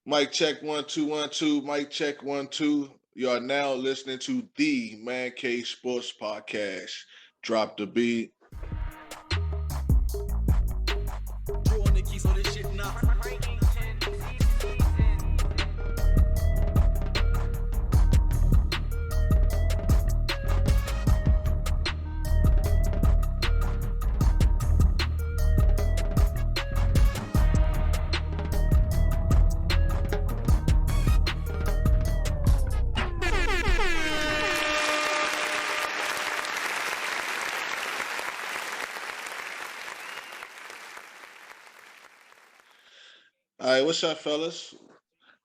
Mic check 1 2 1 2. Mic check 1 2. You are now listening to the Man Cave Sports Podcast. Drop the beat. Drew on the keys on this shit now. All right, what's up, fellas?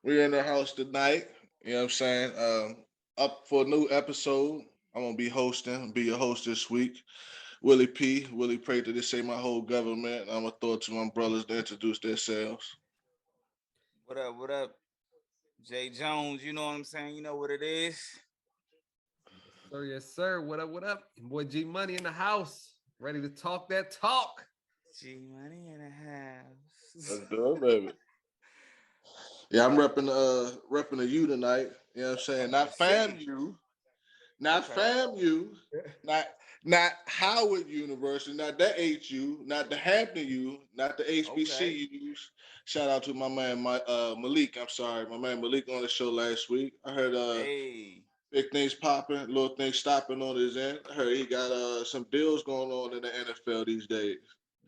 We're in the house tonight. You know what I'm saying? Up for a new episode. I'm gonna be hosting, be your host this week. Willie P. Willie pray to this say my whole government. I'm gonna throw it to my brothers to introduce themselves. What up? What up? Jae Jones, you know what I'm saying? You know what it is. Sir, yes, sir. What up? What up? Your boy G Money in the house. Ready to talk that talk. G Money in the house. Let's do it, baby. Yeah, I'm repping the U tonight. You know what I'm saying? Not fam you, not fam you, not Howard University, not the HU, not the Hampton U, not the HBCUs. Shout out to my man Malik. I'm sorry, my man Malik on the show last week. I heard big things popping, little things stopping on his end. I heard he got some deals going on in the NFL these days.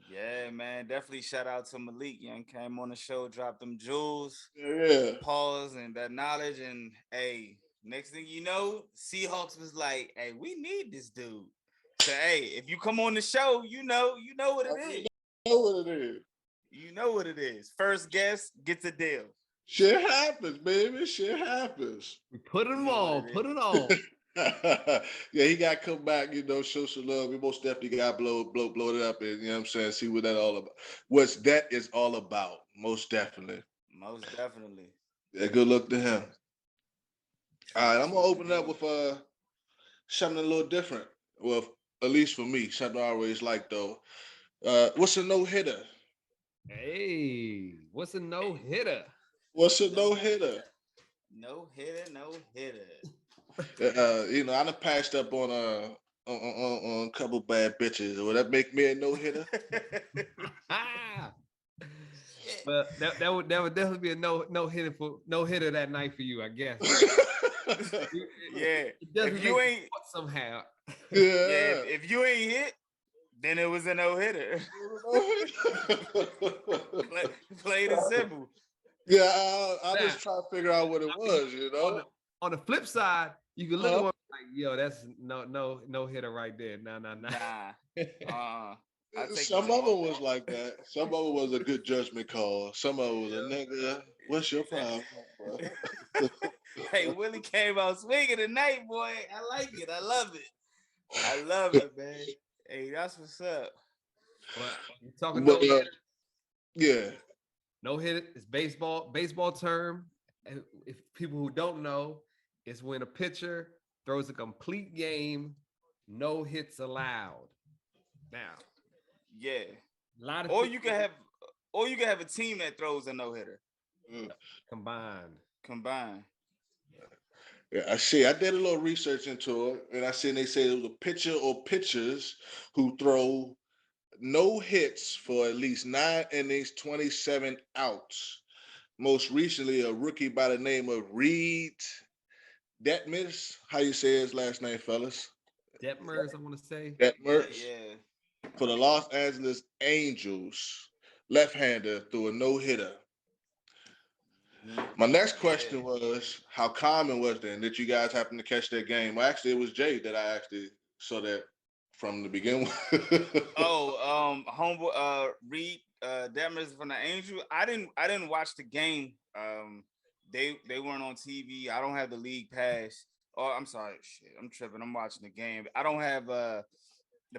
Yeah, man. Definitely shout out to Malik. Young came on the show, dropped them jewels, Yeah. pause, and that knowledge. And hey, next thing you know, Seahawks was like, hey, we need this dude. So hey, if you come on the show, you know what it is. You know what it is. You know what it is. First guest gets a deal. Shit happens, baby. Shit happens. We put them on. Put it on. Yeah, he got to come back, show some love. We most definitely got to blow it up and, what I'm saying, see what that all about. What's that is all about, most definitely. Most definitely. Yeah, good luck to him. All right, I'm going to open it up with something a little different. Well, at least for me, something I always like, though. What's a no-hitter? Hey, what's a no-hitter? What's a no-hitter? No-hitter. I done passed up on a couple bad bitches. Would that make me a no-hitter? Well, that would definitely be a no-hitter that night for you, I guess. Yeah. If you ain't somehow. Yeah. If you ain't hit, then it was a no-hitter. Plain and simple. Yeah, I just try to figure out what it was, On the flip side, you can look at one like, yo, that's no hitter right there. Nah. Some of it was like that. Some of it was a good judgment call. Some of it was a nigga. What's your problem, bro? Hey, Willie came out swinging tonight, boy. I like it. I love it, man. Hey, that's what's up. Talking no hitter. Yeah. No hitter is baseball. Baseball term. If people who don't know, it's when a pitcher throws a complete game, no hits allowed. Now, yeah, a lot of you can have a team that throws a no hitter. Combined. Yeah, I see. I did a little research into it, and I seen they say it was a pitcher or pitchers who throw no hits for at least 9 innings, 27 outs. Most recently, a rookie by the name of Reed Detmers. How you say his last name, fellas? Detmers, I want to say. Detmers. Yeah. For the Los Angeles Angels, left-hander threw a no-hitter. My next question was, how common was that? Did you guys happen to catch that game? Well, actually, it was Jay that I actually saw that from the beginning. Homeboy, Reed Detmers from the Angel. I didn't watch the game. They weren't on TV. I don't have the league pass. Oh, I'm sorry. Shit, I'm tripping. I'm watching the game. I don't have the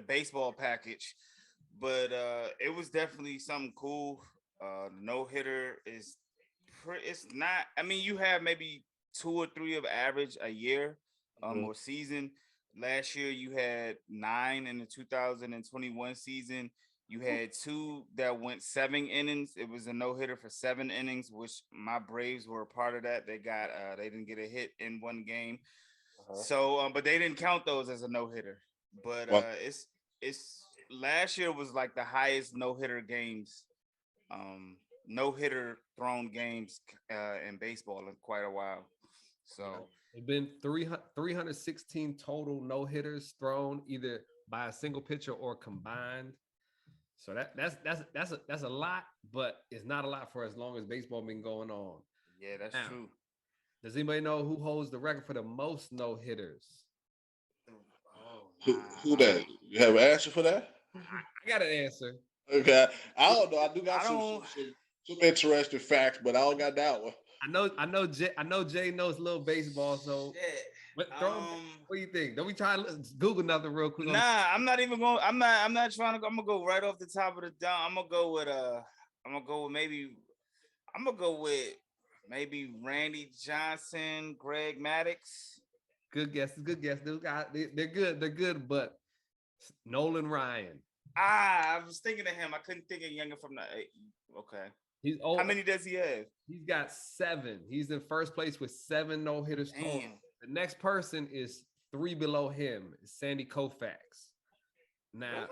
baseball package, but it was definitely something cool. No hitter is. It's not. I mean, you have maybe 2 or 3 of average a year, or season. Last year you had 9 in the 2021 season. You had two that went 7 innings. It was a no-hitter for 7 innings, which my Braves were a part of that. They didn't get a hit in one game. So but they didn't count those as a no-hitter. But Well, it's last year was like the highest no-hitter games, no-hitter thrown games in baseball in quite a while. So It's been 316 total no hitters thrown either by a single pitcher or combined. So that's a lot, but it's not a lot for as long as baseball been going on. yeah, that's Now, true. does anybody know who holds the record for the most no hitters? Oh, who that? You have an answer for that? I got an answer. Okay, I don't know. I do got I don't. some interesting facts, but I don't got that one. I know Jay knows a little baseball, so Shit. what do you think? Don't we try to Google nothing real quick? Nah, I'm not even going. I'm not trying to. I'm gonna go right off the top of the dome. I'm gonna go with maybe. I'm gonna go with maybe Randy Johnson, Greg Maddux. Good guess. They're good, but Nolan Ryan. I was thinking of him. I couldn't think of younger from the. Okay. He's old. How many does he have? He's got 7. He's in first place with 7 no hitters total. The next person is 3 below him. It's Sandy Koufax. Now,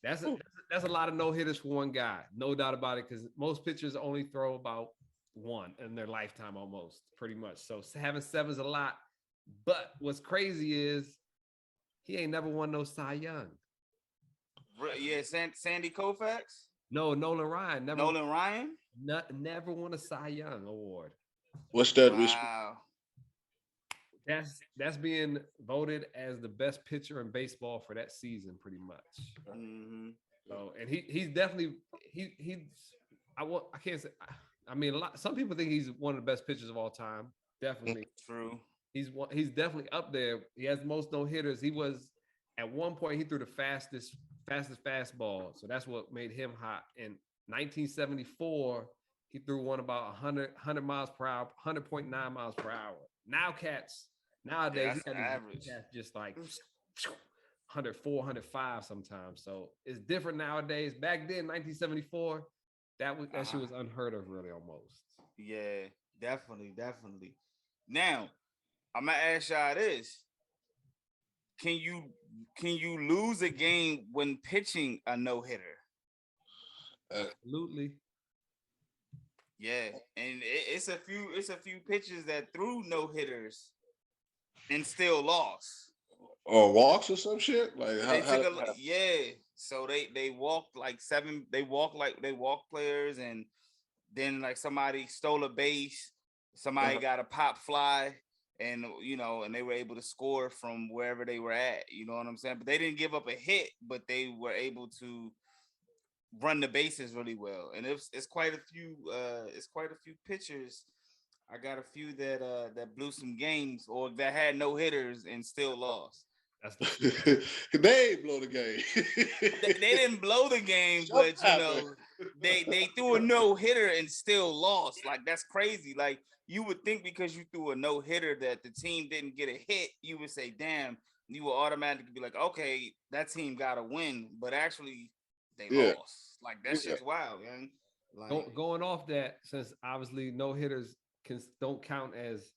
Really? that's a lot of no hitters for one guy, no doubt about it. Because most pitchers only throw about 1 in their lifetime, almost pretty much. So having 7 is a lot. But what's crazy is he ain't never won no Cy Young. Yeah, Sandy Koufax. No, Nolan Ryan never. Nolan Ryan Never won a Cy Young award. What's that? Wow. That's being voted as the best pitcher in baseball for that season, pretty much. Mm-hmm. So, and he's definitely I can't say. I mean, some people think he's one of the best pitchers of all time. Definitely True. He's definitely up there. He has the most no hitters. He was at one point he threw the fastest fastball, so that's what made him hot. In 1974, he threw one about 100 miles per hour, 100.9 miles per hour. Nowadays, he got average. cats just like 104, 105 sometimes. So it's different nowadays. Back then, 1974, that shit was unheard of, really, almost. Yeah, definitely. Now, I'm gonna ask y'all this: Can you lose a game when pitching a no hitter? Absolutely. Yeah, and it's a few pitchers that threw no hitters and still lost. Or walks or some shit. Like So they walked like 7. They walked players, and then like somebody stole a base, somebody got a pop fly, and and they were able to score from wherever they were at. You know what I'm saying? But they didn't give up a hit, but they were able to run the bases really well. And it's quite a few pitchers. I got a few that blew some games or that had no hitters and still lost. They ain't blow the game. They didn't blow the game, but they threw a no hitter and still lost. Like, that's crazy. Like, you would think because you threw a no hitter that the team didn't get a hit, you would say, damn, you will automatically be like, okay, that team got to win. But actually, they lost. Like, that shit's wild, man. Like, going off that, since obviously no hitters don't count as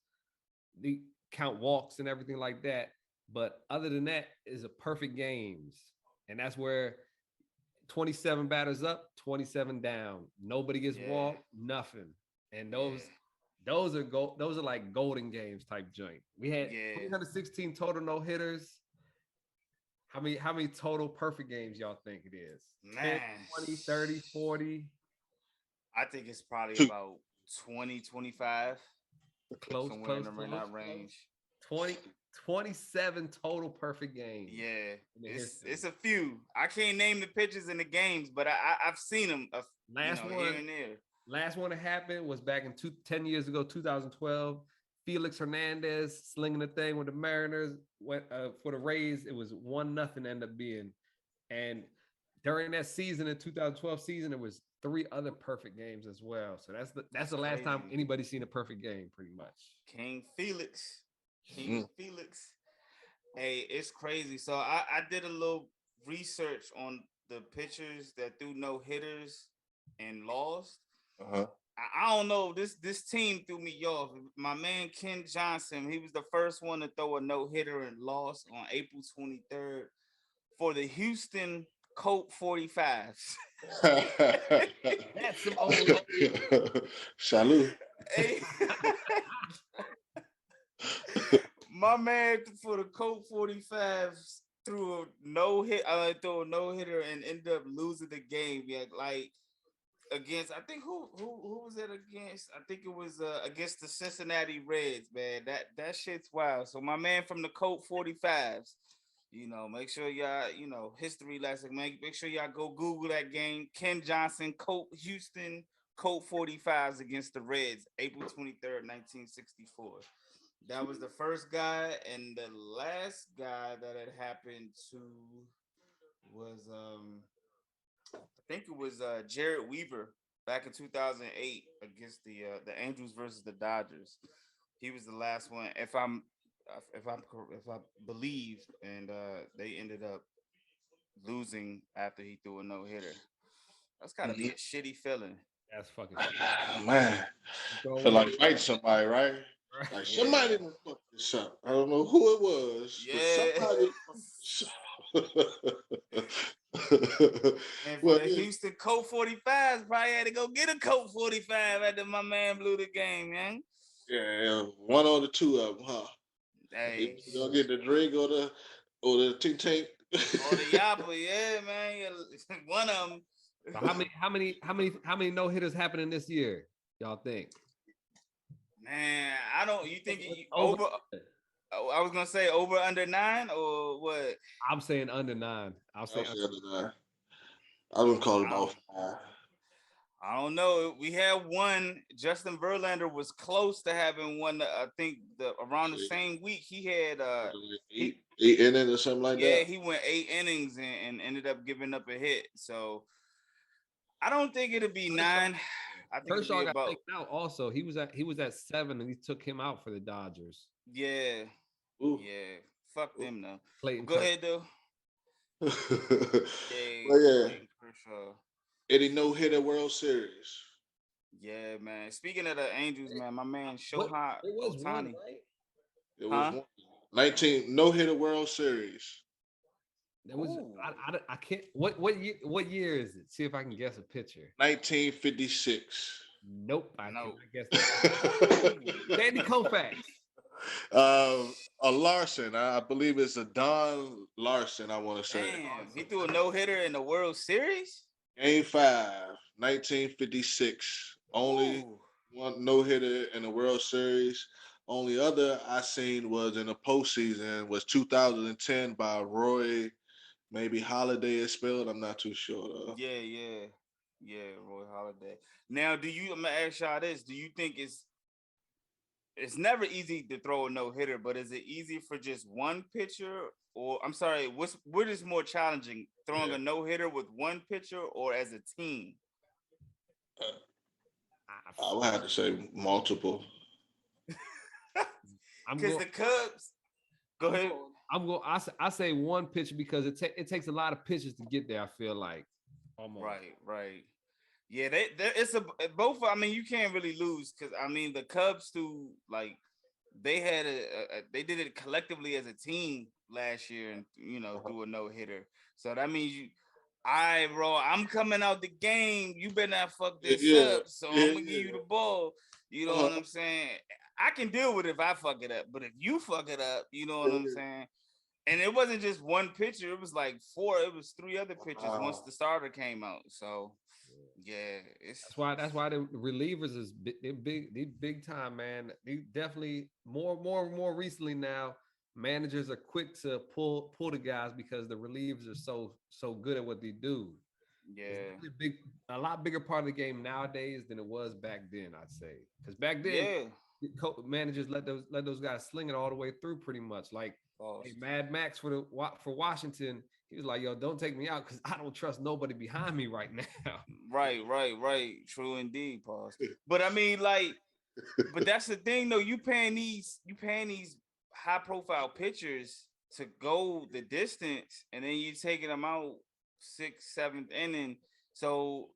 they count walks and everything like that. But other than that, is a perfect games, and that's where 27 batters up, 27 down. Nobody gets walked, nothing. And those are like golden games type joint. We had 316 total no hitters. How many total perfect games y'all think it is? 10, 20, 30, 40? I think it's probably about 20, 25. Close in that range. 27 total perfect games. Yeah, it's a few. I can't name the pitchers in the games, but I've seen them here and there. Last one that happened was back in 10 years ago, 2012. Felix Hernandez slinging the thing with the Mariners went for the Rays. It was 1-0 ended up being. And during that season, in 2012 season, it was 3 other perfect games as well. So that's the last time anybody's seen a perfect game, pretty much. King Felix. Hey, it's crazy. So I did a little research on the pitchers that threw no hitters and lost. Uh-huh. I don't know. This team threw me off. My man Ken Johnson, he was the first one to throw a no hitter and lost on April 23rd for the Houston Colt 45s. That's some old. Salute. Hey, my man for the Colt 45s threw a no hitter and ended up losing the game. Yeah, like against I think who was it against? I think it was against the Cincinnati Reds, man. That shit's wild. So my man from the Colt 45s, make sure y'all, history lesson, man. Make sure y'all go Google that game. Ken Johnson, Houston Colt 45s against the Reds, April 23rd, 1964. That was the first guy, and the last guy that had happened to was I think it was Jared Weaver back in 2008 against the Angels versus the Dodgers. He was the last one, if I believe, and they ended up losing after he threw a no hitter. That's gotta be a shitty feeling. That's fucking. Man, I feel like fighting somebody, right? Like somebody done fucked this up. I don't know who it was, but somebody. And for the Houston Colt 45s, probably had to go get a Colt 45 after my man blew the game, man. Yeah, one or the two of them, huh? Hey, you gonna get the drink or the tink tank or the yapper, yeah, man. Yeah, one of them. So how many no hitters happening this year? Y'all think? Man, I don't. You think over? I was gonna say over under 9 or what? I'm saying under 9. I'll say under 9. I would call it about 5. I don't know. We had one. Justin Verlander was close to having one. I think around the same week he had 8 innings or something like that. Yeah, he went 8 innings and ended up giving up a hit. So I don't think it'll be 9. I think Kershaw got taken out. Also, he was at 7, and he took him out for the Dodgers. Yeah, yeah. Fuck them though. Clayton Go ahead though. Yeah. Kershaw. Eddie no-hitter World Series. Yeah, man. Speaking of the Angels, man, my man Shohei Ohtani. Right? It was one. 19 no-hitter World Series. That was I can't. What year is it? See if I can guess a pitcher. 1956. Nope, I cannot guess that. Sandy Koufax. A Larson. I believe it's a Don Larson. I want to say. Damn, he threw a no-hitter in the World Series. Game 5, 1956. Only one no-hitter in the World Series. Only other I seen was in the postseason was 2010 by Roy. Maybe Holiday is spelled. I'm not too sure though. Yeah, Roy Holiday. Now, I'm gonna ask y'all this: do you think it's never easy to throw a no hitter, but is it easy for just one pitcher, or I'm sorry, what is more challenging, throwing a no hitter with one pitcher or as a team? I would have to say multiple. Because the Cubs. Go ahead. I say one pitcher because it takes a lot of pitches to get there. I feel like almost. Right. Yeah, it's both. I mean, you can't really lose because I mean the Cubs too. Like they had they did it collectively as a team last year, and do a no hitter. So that means I'm coming out the game. You better not fuck this up. So I'm gonna give you the ball. You know what I'm saying? I can deal with it if I fuck it up, but if you fuck it up, you know what I'm saying? And it wasn't just one pitcher; it was like 4. It was 3 other pitchers once the starter came out. So, yeah, that's why the relievers is big time, man. They definitely more recently now. Managers are quick to pull the guys because the relievers are so good at what they do. Yeah, it's really a lot bigger part of the game nowadays than it was back then. I'd say because back then. Managers let those guys sling it all the way through pretty much. Like Mad Max for Washington, he was like, "Yo, don't take me out because I don't trust nobody behind me right now." Right. True indeed, pause. But I mean, but that's the thing though. You paying these high profile pitchers to go the distance, and then you taking them out sixth, seventh inning. So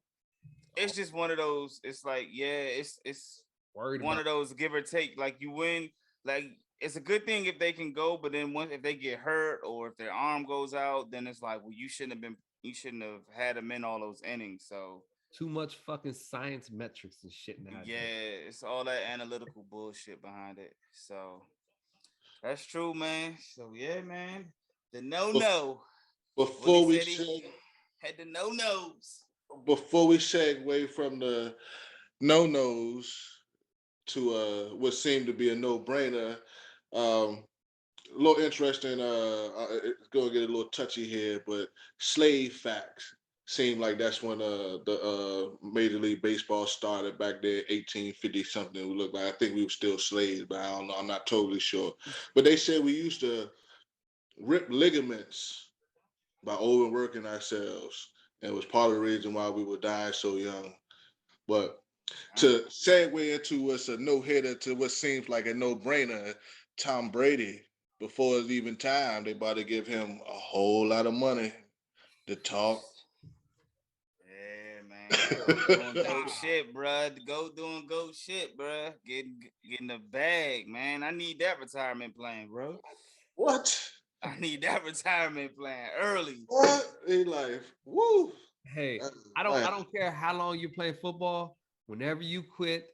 it's just one of those. It's like, yeah, it's Worried one about of those give or take. Like you win, like it's a good thing if they can go, but then once if they get hurt or if their arm goes out, then it's like, well, you shouldn't have had them in all those innings. So too much fucking science metrics and shit nowadays. yeah, it's all that analytical bullshit behind it. So that's true, man. So yeah, man. The no. Willie Before we said he seg- had the no-nos. before we segue from the no-nos to what seemed to be a no-brainer, a little interesting. It's gonna get a little touchy here, but slave facts seem like that's when the Major League Baseball started back there, 1850 something. We look like I think we were still slaves, but I don't know. I'm not totally sure. But they said we used to rip ligaments by overworking ourselves, and it was part of the reason why we were dying so young. But to segue into what's a no hitter to what seems like a no brainer, Tom Brady, before it's even time, they about to give him a whole lot of money to talk. Yeah, man. Doing goat shit, bruh. Go doing goat shit, bruh. Getting the bag, man. I need that retirement plan, bro. What? I need that retirement plan early. What in life? Woo! Hey, I Man. don't care how long you're playing football. Whenever you quit,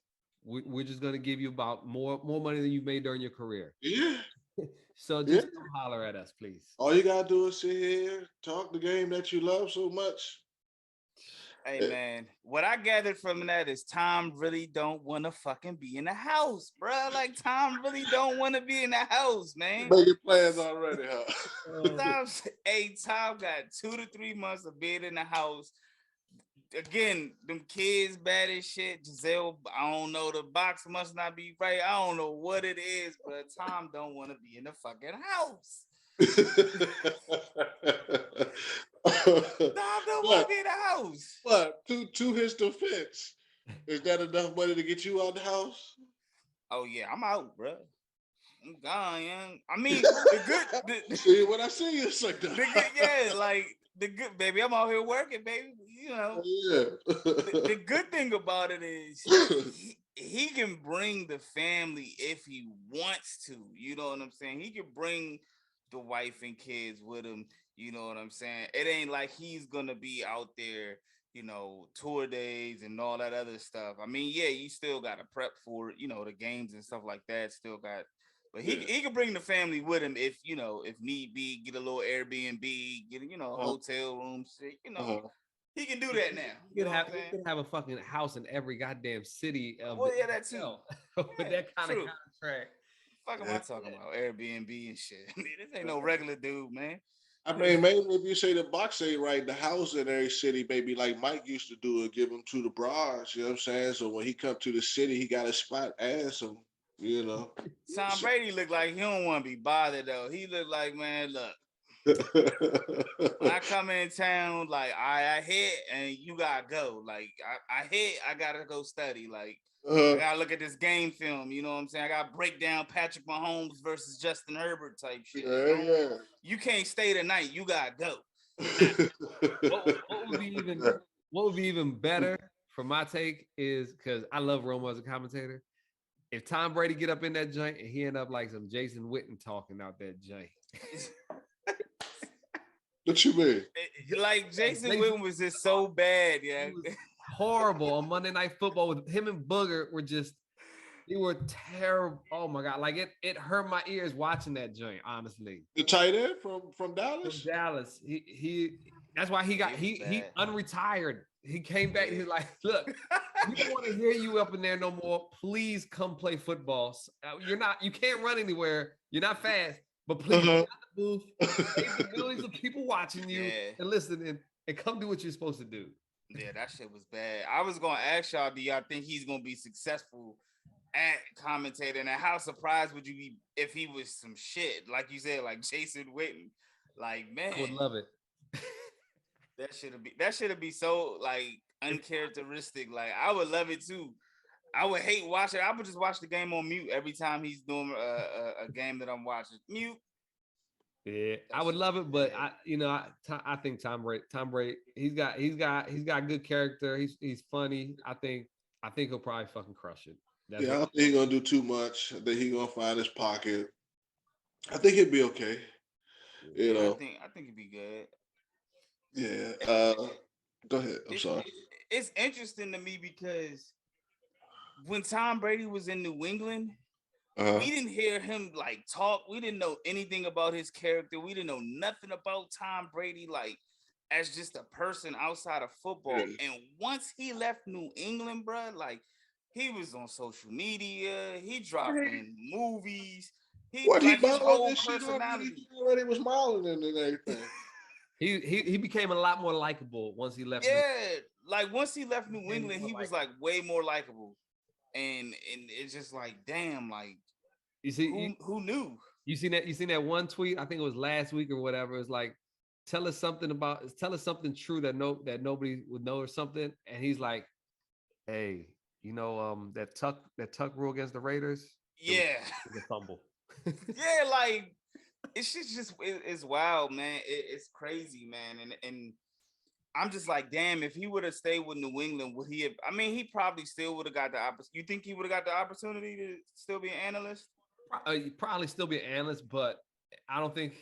we're just gonna give you about more money than you made during your career. Yeah, So yeah. just come holler at us, please. All you gotta do is sit here, talk the game that you love so much. Hey, man. What I gathered from that is Tom really don't want to fucking be in the house, bruh. Like Tom really don't want to be in the house, man. Making plans already, huh? Tom got 2 to 3 months of being in the house. Again, them kids bad as shit. Giselle, I don't know. The box must not be right. I don't know what it is, but Tom don't want to be in the fucking house. Tom don't want to be in the house. But to his defense, is that enough money to get you out the house? Oh yeah, I'm out, bro. I'm gone, young. I mean, the good. See what I see you say. The good, yeah, like the good, baby. I'm out here working, baby. You know, Yeah. the good thing about it is he can bring the family if he wants to. You know what I'm saying? He can bring the wife and kids with him. You know what I'm saying? It ain't like he's gonna be out there, you know, tour days and all that other stuff. I mean, yeah, you still gotta prep for, you know, the games and stuff like that. Still got, but he can bring the family with him if, you know, if need be, get a little Airbnb, get, you know, hotel room shit, you know. He can do that now. You can have a fucking house in every goddamn city of well, yeah, that too. With that kind true. of contract. Fuck am I talking about? Airbnb and shit. I mean, this ain't no regular dude, man. I mean, maybe if you say the box ain't right, the house in every city, maybe like Mike used to do it, give him to the bras, you know what I'm saying? So when he come to the city, he got a spot, ask him, you know. Tom Brady look like he don't want to be bothered though. He look like, man, look. When I come in town, like I hit and you gotta go. Like I hit, I gotta go study. Like I gotta look at this game film. You know what I'm saying? I gotta break down Patrick Mahomes versus Justin Herbert type shit. Yeah. You can't stay tonight. You gotta go. What would be even better for my take is because I love Romo as a commentator. If Tom Brady get up in that joint and he end up like some Jason Witten talking out that joint. What you mean? Like Jason Witten was just so bad, yeah. Horrible on Monday Night Football with him and Booger they were terrible. Oh my god, like it hurt my ears watching that joint, honestly. The tight end from Dallas? From Dallas. He that's why he unretired. He came back, he's like, look, we don't want to hear you up in there no more. Please come play football. You can't run anywhere. You're not fast, but please get out the booth. There's millions of people watching you and listening and come do what you're supposed to do. Yeah, that shit was bad. I was gonna ask y'all, do y'all think he's gonna be successful at commentating? And how surprised would you be if he was some shit, like you said, like Jason Witten? Like, man, I would love it. that should be so like uncharacteristic. Like, I would love it too. I would hate watching. I would just watch the game on mute every time he's doing a game that I'm watching. Mute. Yeah, I would love it, but I think Tom Brady, he's got good character. He's funny. I think he'll probably fucking crush it. That's Yeah, I what. don't think he's gonna do too much. I think he's gonna find his pocket. I think he'll be okay. You Yeah, I know. think I think it'd be good. Yeah. It, Go ahead. I'm it, sorry. it's interesting to me because when Tom Brady was in New England, Uh-huh. we didn't hear him like talk. We didn't know anything about his character. We didn't know nothing about Tom Brady, like as just a person outside of football. Yeah. And once he left New England, bro, like he was on social media, he dropping movies, he What he like his modeling whole this shit already? personality. He already was modeling and everything. He became a lot more likable once he left. Yeah, like once he left New Became England, more he was like like way more likable. And it's just like, damn, like you see who knew? you seen that one tweet. I think it was last week or whatever. It's like tell us something true that nobody would know or something. And he's like, hey, that tuck rule against the Raiders. Yeah. It was a fumble. Yeah, like it's just it's wild, man. It's crazy, man. And I'm just like, damn, if he would have stayed with New England, would he have? I mean, he probably still would have got the opportunity. You think he would have got the opportunity to still be an analyst? He'd probably still be an analyst, but I don't think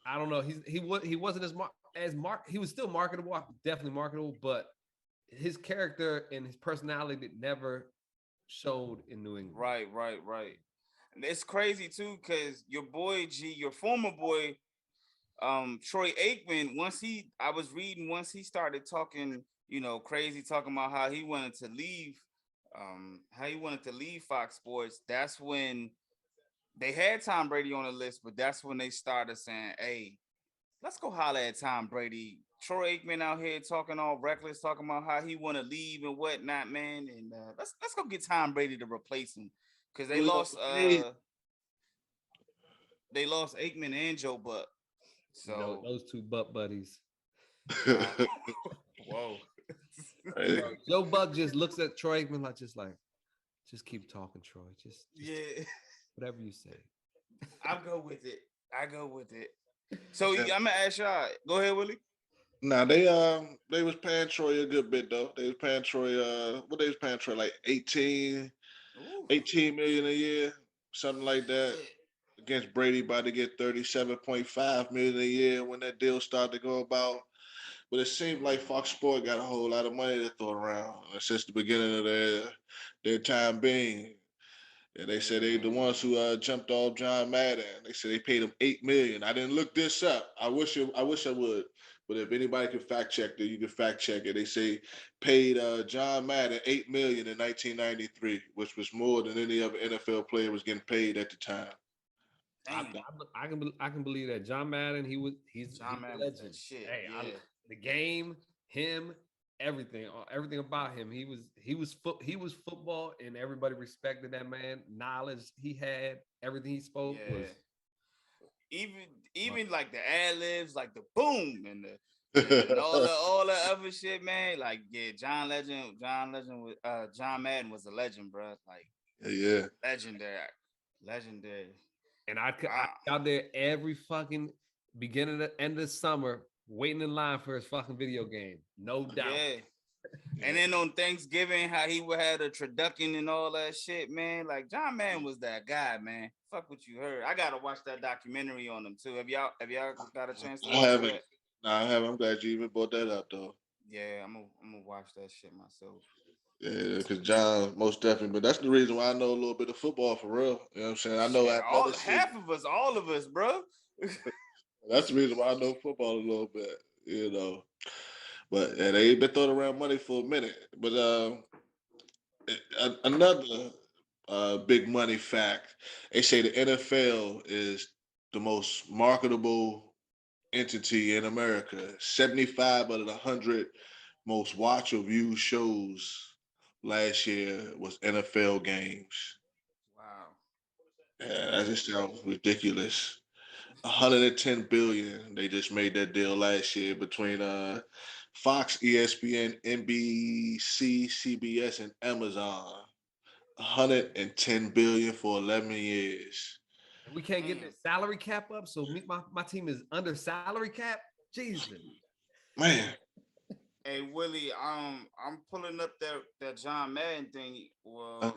I don't know. He wasn't he was still marketable, definitely marketable, but his character and his personality never showed in New England. Right. And it's crazy too, because your boy G, your former boy, Troy Aikman, I was reading once he started talking, crazy, talking about how he wanted to leave Fox Sports. That's when they had Tom Brady on the list, but that's when they started saying, hey, let's go holler at Tom Brady. Troy Aikman out here talking all reckless, talking about how he want to leave and whatnot, man. And let's go get Tom Brady to replace him, because Well, hey, they lost Aikman and Joe Buck. So Those two butt buddies. uh, whoa, hey, Joe Buck just looks at Troy Aikman just keep talking, Troy. Just yeah, whatever you say. I go with it. I go with it. So yeah. I'm gonna ask y'all. Go ahead, Willie. Nah, they was paying Troy a good bit though. They was paying Troy what they was paying Troy like Ooh, 18 million a year, something like that. shit. Against Brady about to get 37.5 million a year when that deal started to go about. But it seemed like Fox Sport got a whole lot of money to throw around since the beginning of their time being. And they said they the ones who jumped off John Madden. They said they paid him 8 million. I didn't look this up. I wish I would. But if anybody can fact check it, you can fact check it. They say paid John Madden 8 million in 1993, which was more than any other NFL player was getting paid at the time. I, Damn, I can believe that John Madden. He's John a Madden was that legend. shit. Hey, Yeah, the game, him, everything about him. He was football, and everybody respected that man. Knowledge he had, everything he spoke was. yeah. Even like the ad libs, like the boom and all the other shit, man. Like yeah, John Madden was a legend, bro. Like Yeah. legendary, legendary. And I Wow. out there every fucking beginning to end of summer waiting in line for his fucking video game. No doubt. Yeah. And Yeah. then on Thanksgiving, how he would have a turducken and all that shit, man. Like John Madden was that guy, man. Fuck what you heard. I gotta watch that documentary on him too. Have y'all got a chance to I watch haven't. that? Nah, I haven't. I'm glad you even brought that up though. Yeah, I'm gonna watch that shit myself. Yeah, because John most definitely. But that's the reason why I know a little bit of football for real. You know what I'm saying? I know Shit, athleticism. all of us, bro. That's the reason why I know football a little bit. You know. But yeah, they ain't been throwing around money for a minute. But another big money fact: they say the NFL is the most marketable entity in America. 75 out of the 100 most watched or viewed shows last year was NFL games. Wow. Yeah, that Yeah. just sounds ridiculous. 110 billion. They just made that deal last year between Fox, ESPN, NBC, CBS, and Amazon. 110 billion for 11 years. We can't get the salary cap up, so my team is under salary cap. Jesus, Man. Hey Willie, I'm pulling up that John Madden thing. Well,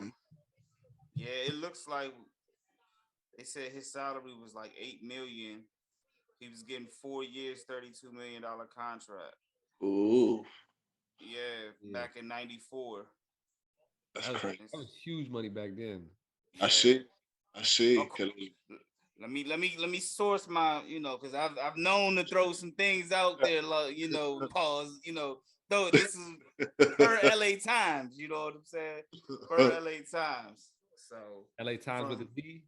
yeah, it looks like they said his salary was like 8 million. He was getting 4 years, $32 million contract. Ooh, Yeah, back in '94. that's crazy. that was huge money back then. I Yeah. see. I see. Okay. Let me source my, because I've known to throw some things out there, like, pause, though this is per LA Times, you know what I'm saying? Per LA Times. So LA Times with a D.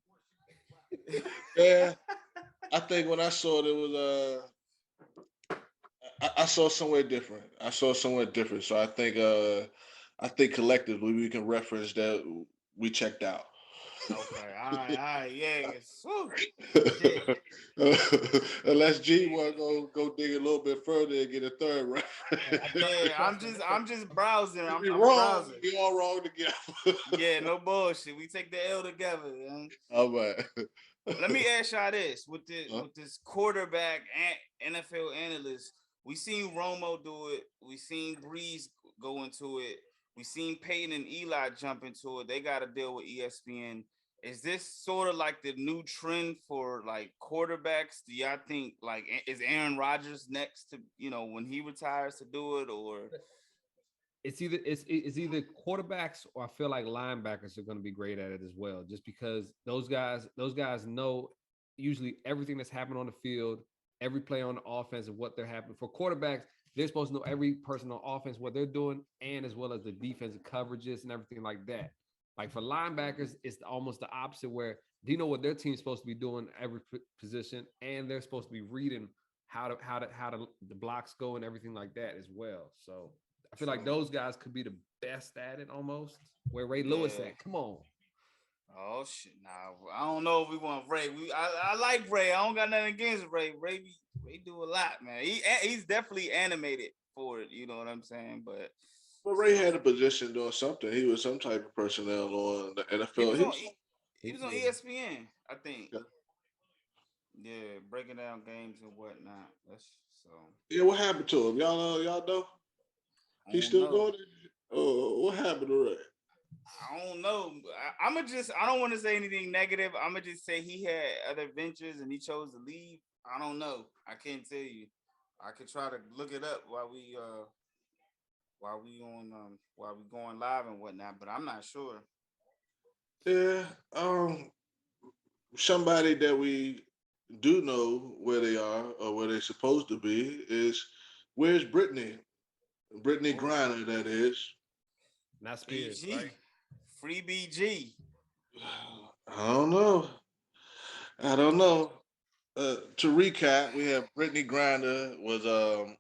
Yeah, I think when I saw it, it was I saw somewhere different. I saw somewhere different. So I think collectively we can reference that we checked out. okay, all right, yeah. Whew. Unless G want to go dig a little bit further and get a third reference. Yeah, I'm just browsing. I'm We wrong. browsing. We all wrong together. Yeah, no bullshit. We take the L together, man. All right. Let me ask y'all this: with this quarterback and NFL analyst, we seen Romo do it. We seen Breeze go into it. We seen Peyton and Eli jump into it. They got to deal with ESPN. Is this sort of like the new trend for like quarterbacks? Do y'all think like is Aaron Rodgers next to when he retires to do it, or It's either quarterbacks, or I feel like linebackers are going to be great at it as well, just because those guys know usually everything that's happening on the field, every play on the offense, and what they're happening. For quarterbacks, they're supposed to know every person on offense, what they're doing, and as well as the defensive coverages and everything like that. Like for linebackers, it's almost the opposite, where they know what their team's supposed to be doing every position, and they're supposed to be reading how the blocks go and everything like that as well. So I feel like those guys could be the best at it almost. Where Ray Lewis at? Come on. oh shit, nah, I don't know if we want Ray. I like Ray. I don't got nothing against Ray. Ray do a lot, man. He's definitely animated for it. You know what I'm saying? But Ray had a position doing something. He was some type of personnel on the NFL. he was on ESPN, I think. Yeah, breaking down games and whatnot. That's so. Yeah, what happened to him? Y'all know? He's still going? Oh, what happened to Ray? I don't know. I don't want to say anything negative. I'm gonna just say he had other ventures and he chose to leave. I don't know. I can't tell you. I could try to look it up while we going live and whatnot, but I'm not sure. Yeah, somebody that we do know where they are or where they're supposed to be is where's Brittany? Brittany Griner, that is. Not Spears, BG. right? Free BG. I don't know. I don't know. To recap, we have Brittany Griner was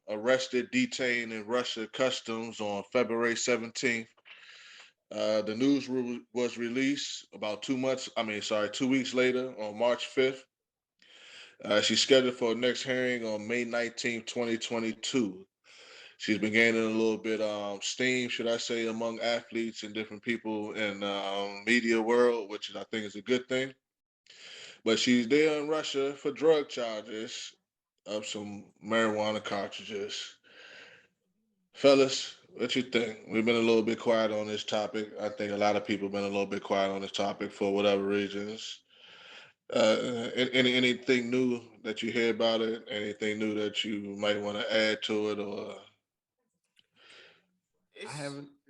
arrested, detained in Russia customs on February 17th. The news was released about 2 weeks later on March 5th. She's scheduled for her next hearing on May 19th, 2022. She's been gaining a little bit steam, should I say, among athletes and different people in the media world, which I think is a good thing. But she's there in Russia for drug charges of some marijuana cartridges. Fellas, what you think? We've been a little bit quiet on this topic. I think a lot of people have been a little bit quiet on this topic for whatever reasons. Anything new that you hear about it? Anything new that you might want to add to it, or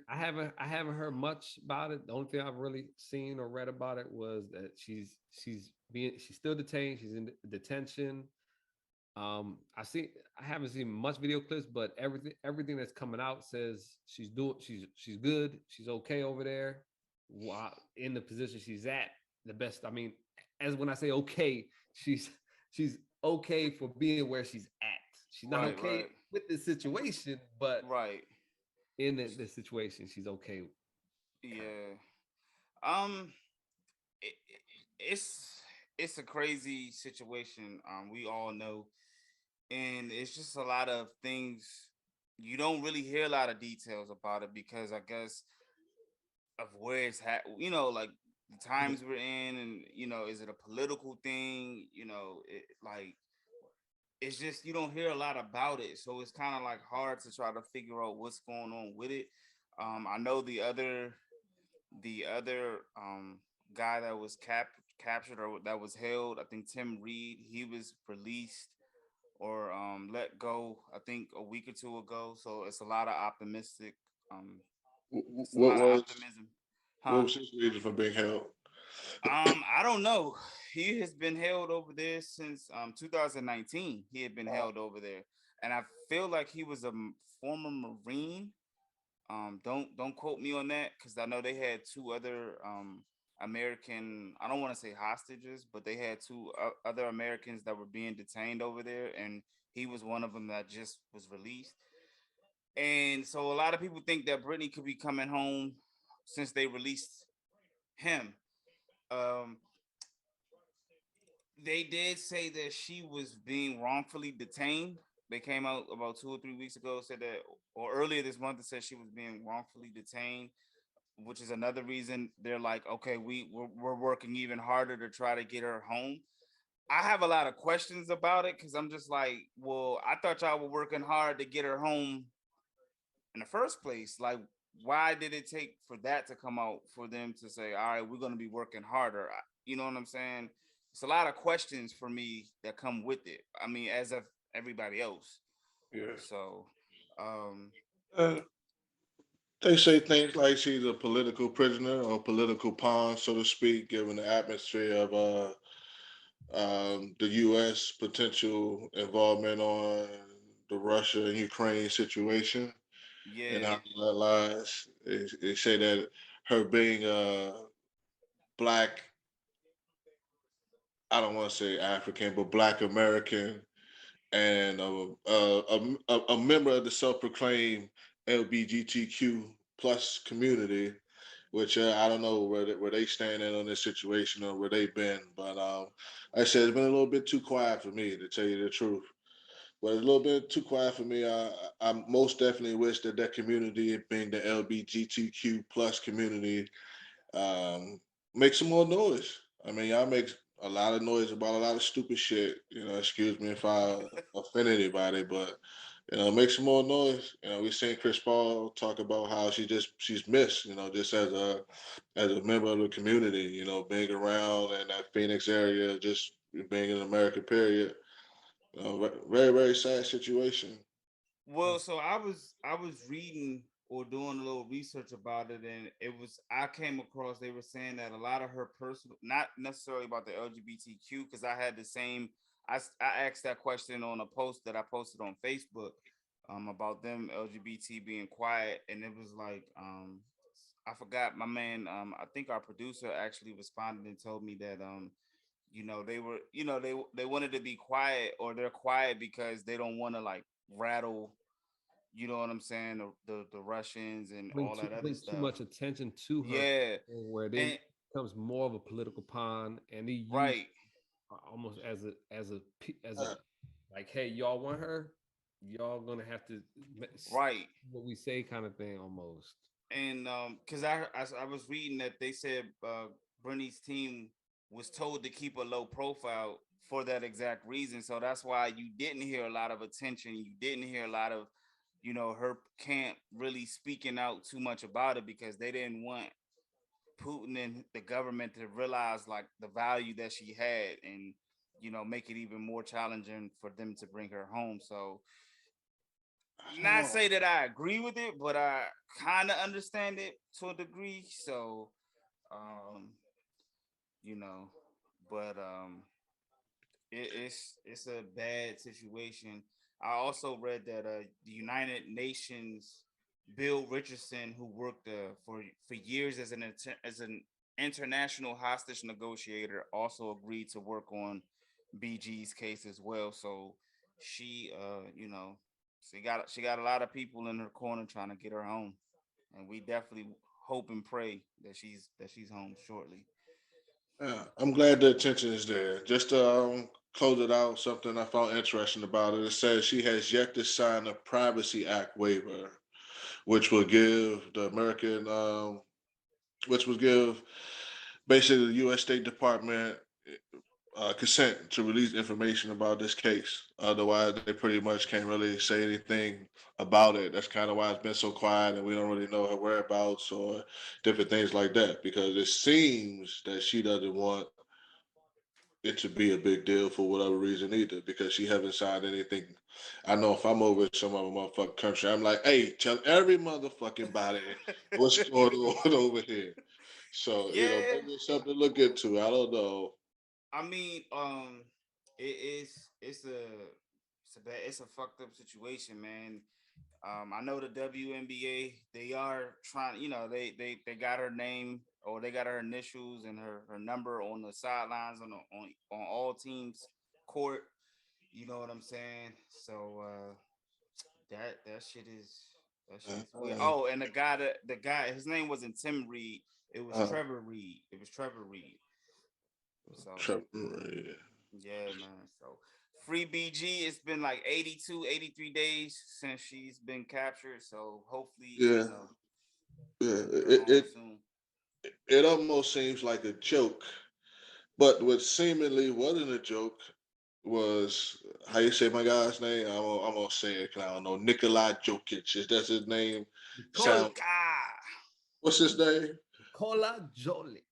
I haven't heard much about it. The only thing I've really seen or read about it was that she's still detained. She's in detention. I haven't seen much video clips, but everything that's coming out says she's good. She's okay over there. While in the position she's at, the best. I mean, as when I say okay, she's okay for being where she's at. She's not okay with the situation, but in the situation, she's okay. Yeah. It's a crazy situation. We all know, and it's just a lot of things you don't really hear a lot of details about it because I guess of where it's like the times we're in, and is it a political thing? Like it's just you don't hear a lot about it, so it's kind of like hard to try to figure out what's going on with it. I know the other guy that was captured or that was held. I think Tim Reed. He was released or let go. I think a week or two ago. So it's a lot of optimistic. Um, it's a What lot of was optimism, what huh? was his reason for being held? I don't know. He has been held over there since 2019. He had been held over there, and I feel like he was a former Marine. Don't quote me on that because I know they had two other American. I don't want to say hostages, but they had two other Americans that were being detained over there, and he was one of them that just was released. And so a lot of people think that Brittany could be coming home since they released him. Um, they did say that she was being wrongfully detained. They came out about 2 or 3 weeks ago, said that, or earlier this month, it said she was being wrongfully detained, which is another reason they're like, okay, we're working even harder to try to get her home. I have a lot of questions about it because I'm just like, well, I thought y'all were working hard to get her home in the first place. Like, why did it take for that to come out for them to say, all right, we're going to be working harder? You know what I'm saying? It's a lot of questions for me that come with it. I mean, as of everybody else. Yeah. So, um, Uh, they say things like she's a political prisoner or political pawn, so to speak, given the atmosphere of the U.S. potential involvement on the Russia and Ukraine situation and yeah, how that lies. They say that her being a black, I don't want to say African, but black American and a member of the self-proclaimed LGBTQ plus community, which I don't know where they stand in on this situation or where they've been, but like I said it's been a little bit too quiet for me to tell you the truth. But a little bit too quiet for me. I most definitely wish that that community, being the LGBTQ plus community, um, make some more noise. I mean, y'all make a lot of noise about a lot of stupid shit. Excuse me if I offend anybody, but make some more noise. We seen Chris Paul talk about how she's missed. Just as a member of the community. Being around in that Phoenix area, just being in America. Period. Very very sad situation. well, so I was reading or doing a little research about it, and I came across they were saying that a lot of her personal, not necessarily about the LGBTQ, because I had the same. I asked that question on a post that I posted on Facebook, about them LGBT being quiet, and it was like, I forgot my man. I think our producer actually responded and told me that they were, they wanted to be quiet, or they're quiet because they don't want to like rattle, you know what I'm saying, the Russians and all that other bring too stuff. much attention to her, Yeah, where it then and becomes more of a political pawn, and they use right, almost as a Uh, like, hey, y'all want her, y'all gonna have to right. what we say kind of thing almost. And because I was reading that they said Bernie's team was told to keep a low profile for that exact reason. So that's why you didn't hear a lot of attention. You didn't hear a lot of, her camp really speaking out too much about it because they didn't want Putin and the government to realize like the value that she had and make it even more challenging for them to bring her home. So I don't not know. say that I agree with it, but I kind of understand it to a degree. So, um, you know, but it's a bad situation. I also read that the United Nations Bill Richardson, who worked for years as an international hostage negotiator, also agreed to work on BG's case as well. So she, she got a lot of people in her corner trying to get her home, and we definitely hope and pray that she's home shortly. Yeah, I'm glad the attention is there. Just to close it out, something I found interesting about it. It says she has yet to sign a Privacy Act waiver, which will give the American, which will give basically the U.S. State Department consent to release information about this case. Otherwise, they pretty much can't really say anything about it. That's kind of why it's been so quiet, and we don't really know her whereabouts or different things like that. Because it seems that she doesn't want it to be a big deal for whatever reason either. Because she haven't signed anything. I know if I'm over some other motherfucking country, I'm like, hey, tell every motherfucking body what's going on over here. So Yeah, maybe it's something to look into. I don't know. I mean, it's a fucked up situation, man. I know the WNBA, they are trying, they got her name or they got her initials and her number on the sidelines on all teams court. You know what I'm saying? So that shit is that shit is weird. Uh, Oh, and the guy, his name wasn't Tim Reed. It was uh, Trevor Reed. It was Trevor Reed. So Trevor, yeah, man. So free BG, it's been like 82, 83 days since she's been captured. So hopefully, yeah, yeah. get her home soon. It almost seems like a joke, but what seemingly wasn't a joke was how you say my guy's name. I'm gonna say it because I don't know. Nikolai Jokic. Is that his name? Cola, Sound. What's his name? Cola Jolie.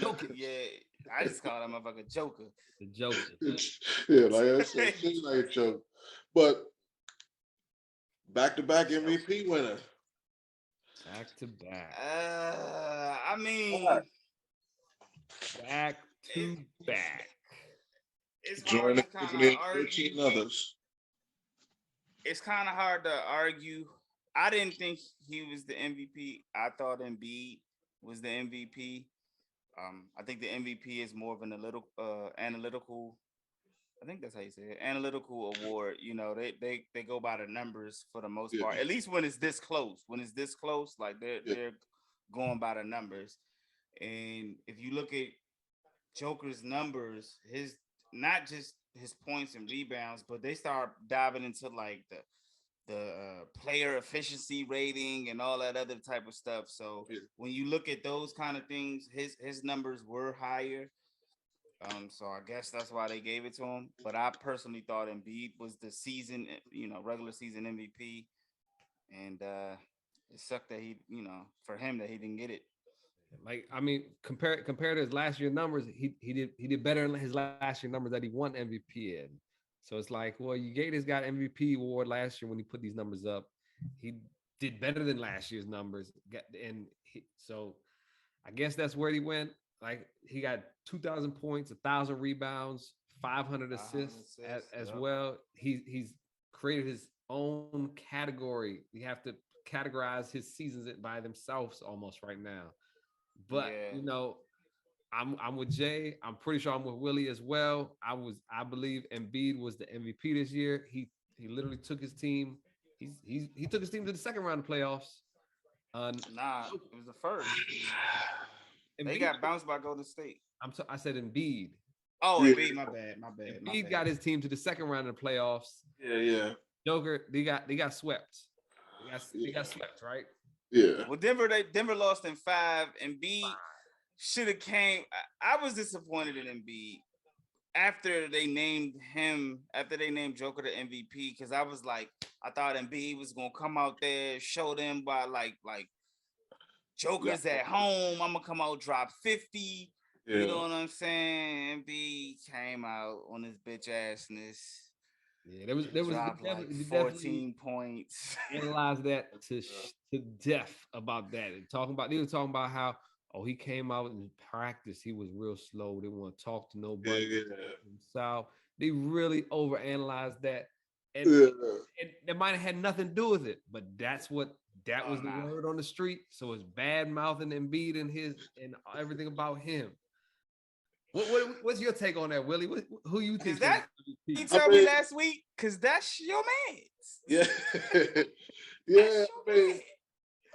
Jokic. Yeah, I just call that motherfucker Joker. The Joker. Yeah, like I said, seems like a joke, but back-to-back MVP winner. Back to back. I mean, Right. Back it, to back. it's hard Joining to kind of Tiffany and argue. 13 others. It's kind of hard to argue. I didn't think he was the MVP. I thought Embiid was the MVP. I think the MVP is more of an analytical. I think that's how you say it. Analytical award. They go by the numbers for the most Yeah, part. At least when it's this close. When it's this close, like yeah, they're going by the numbers. And if you look at Joker's numbers, his not just his points and rebounds, but they start diving into like the player efficiency rating and all that other type of stuff. So yeah. when you look at those kind of things, his numbers were higher. So I guess that's why they gave it to him. But I personally thought Embiid was the season, regular season MVP, and it sucked that for him that he didn't get it. Like, I mean, compared to his last year numbers, he did better in his last year numbers that he won MVP in. So it's like, well, you gave this guy MVP award last year when he put these numbers up. He did better than last year's numbers, so I guess that's where he went. Like, he got 2,000 points, 1,000 rebounds, 500 assists as Yep. well. He's created his own category. You have to categorize his seasons by themselves almost right now. But Yeah. I'm with Jay. I'm pretty sure I'm with Willie as well. I believe Embiid was the MVP this year. He literally took his team. He took his team to the second round of playoffs. Nah, it was the first. They Embiid, got bounced by Golden State. I said Embiid. Oh, Yeah. Embiid, my bad. Embiid got his team to the second round of the playoffs. Yeah. Joker, they got swept. They got swept, right? Yeah. Well, Denver lost in 5. Embiid should have came. I was disappointed in Embiid after they named Joker the MVP, because I was like, I thought Embiid was gonna come out there, show them by like Joker's at home. I'm gonna come out, drop 50. Yeah. You know what I'm saying? Embiid came out on his bitch assness. Yeah, there was dropped like 14 points. Analyze that to death about that. And they were talking about how, he came out in practice, he was real slow. They didn't want to talk to nobody. Yeah. So they really overanalyzed that. And, Yeah. and that might have had nothing to do with it, but that was the word on the street. So it's bad mouthing Embiid and everything about him. What's your take on that, Willie? Who you think? You told me last week, because that's your man. Yeah. Yeah.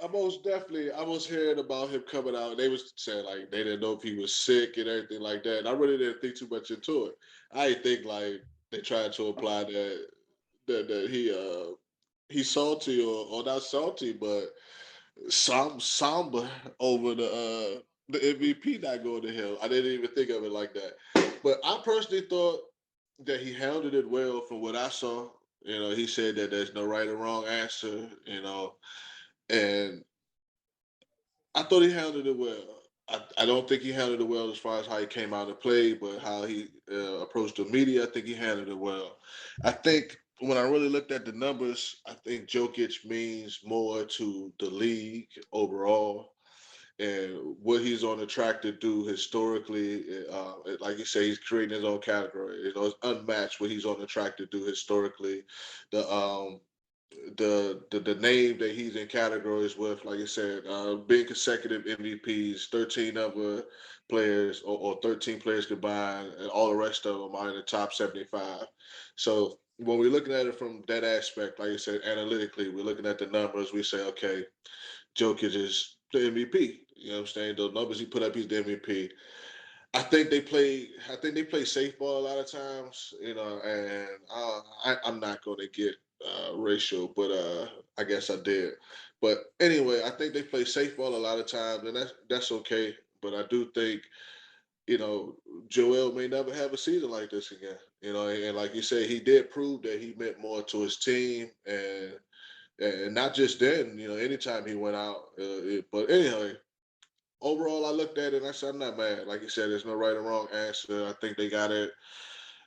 I most definitely, I was hearing about him coming out. They was saying like they didn't know if he was sick and everything like that. And I really didn't think too much into it. I didn't think like they tried to imply that he's salty or not salty, but somber over the MVP not going to him. I didn't even think of it like that. But I personally thought that he handled it well from what I saw. He said that there's no right or wrong answer, and I thought he handled it well. I don't think he handled it well as far as how he came out and played, but how he approached the media, I think he handled it well. I think when I really looked at the numbers, I think Jokic means more to the league overall and what he's on the track to do historically. Like you say, he's creating his own category. It's unmatched what he's on the track to do historically. The the name that he's in categories with, like I said, being consecutive MVPs, 13 other players or 13 players combined, and all the rest of them are in the top 75. So when we're looking at it from that aspect, like I said, analytically, we're looking at the numbers. We say, okay, Jokic is the MVP. You know what I'm saying? The numbers he put up, he's the MVP. I think they play safe ball a lot of times, and I'm not going to get racial, but I guess I did. But anyway, I think they play safe ball a lot of times, and that's okay. But I do think, Joel may never have a season like this again. And like you said, he did prove that he meant more to his team, and not just then. Anytime he went out. But anyway, overall, I looked at it and I said, I'm not mad. Like you said, there's no right or wrong answer. I think they got it.